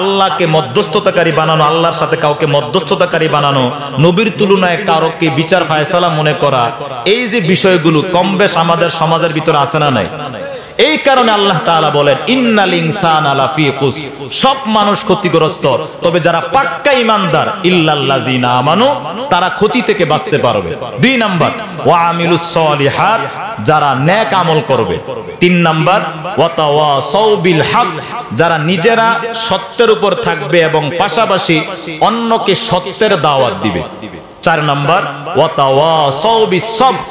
আল্লাহকে মধ্যস্থতাকারী বানানো, আল্লাহর সাথে কাউকে মধ্যস্থতাকারী বানানো, নবীর তুলনায় কারোকে বিচার ফায়সালা মনে করা, এই যে বিষয়গুলো কম বেশ আমাদের সমাজের ভিতরে আছে না নাই? এই কারণে আল্লাহ তাআলা বলেন ইন্নাল ইনসানা লাফি খুসর, সব মানুষ ক্ষতিগ্রস্ত, তবে যারা পাক্কা ঈমানদার ইল্লাল্লাযিনা আমানু, তারা ক্ষতি থেকে বাঁচতে পারবে। 2 নাম্বার ওয়া আমিলুস সলিহাত, যারা নেক আমল করবে। 3 নাম্বার ওয়া তাওয়াসাউ বিল হক, যারা নিজেরা সত্যের উপর থাকবে এবং পাশাপাশি অন্যকে সত্যের দাওয়াত দিবে। 4 নাম্বার ওয়া তাওয়াসাউ বিস সাবর,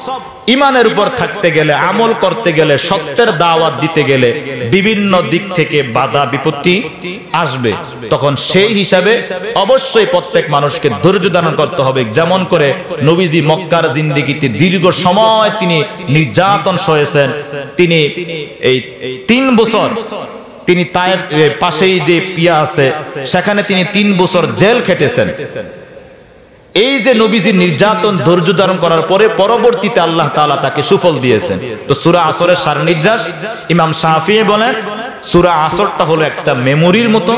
ঈমানের উপর থাকতে গেলে, আমল করতে গেলে, সত্যের দাওয়াত দিতে গেলে বিভিন্ন দিক থেকে বাধা বিপত্তি আসবে, তখন সেই হিসাবে অবশ্যই প্রত্যেক মানুষকে ধৈর্য ধারণ করতে হবে। যেমন করে নবীজি মক্কার জিন্দেগিতে দীর্ঘ সময় তিনি নির্যাতন সহেছেন। তিনি এই 3 বছর তিনি তায়েফ পাশেই যে পিয়া আছে সেখানে তিনি 3 বছর জেল খেটেছেন। এই যে নবীজির নির্যাতন ধৈর্য ধারণ করার পরে পরবর্তীতে আল্লাহ তাআলা তাকে সুফল দিয়েছেন। তো সূরা আসরের সার নির্যাস ইমাম শাফিঈ বলেন সূরা আসরটা হলো একটা মেমোরির মতো,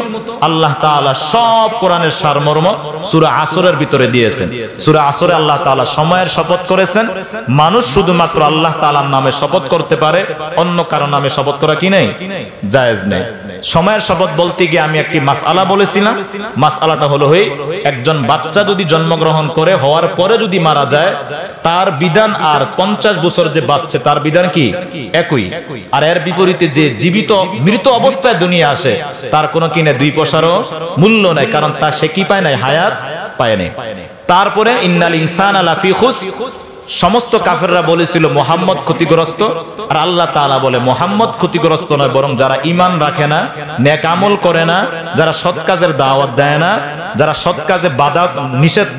আল্লাহ তাআলা সব কোরআনের সারমর্ম সূরা আসরের ভিতরে দিয়েছেন। সূরা আসরে আল্লাহ তাআলা সময়ের শপথ করেছেন। মানুষ শুধুমাত্র আল্লাহ তাআলার নামে শপথ করতে পারে, অন্য কারো নামে শপথ করা কি নেই, জায়েজ নেই। সময়ের শপথ বলতে গিয়ে আমি একটি মাসআলা বলেছিলাম। মাসআলাটা হলো একজন বাচ্চা যদি জন্মগ্রহণ করে হওয়ার পরে যদি মারা যায়, তার বিধান আর 50 বছর যে বাচ্চা তার বিধান কি একই। আর এর বিপরীতে যে জীবিত মৃত অবস্থায় দুনিয়া আসে তার কোনো কিনে 2 পয়সারও মূল্য নাই, কারণ তার সে কি পায় নাই, হায়াত পায় নাই। তারপরে ইন্নাল ইনসানা লাফি খুসর, সমস্ত কাফেররা বলেছিল মুহাম্মদ ক্ষতিগ্রস্ত, আর আল্লাহ তাআলা বলে মুহাম্মদ ক্ষতিগ্রস্ত নয়, বরং যারা ঈমান রাখে না, নেক আমল করে না, যারা সৎ কাজের দাওয়াত দেয় না, যারা সৎ কাজে বাধা নিষেধ,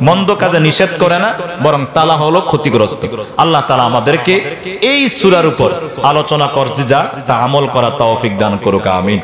মন্দ কাজে নিষেধ করে না, বরং তারা হলো ক্ষতিগ্রস্ত। আল্লাহ তাআলা আমাদেরকে এই সূরার উপর আলোচনা করতে যা তা আমল করা তৌফিক দান করুক, আমিন।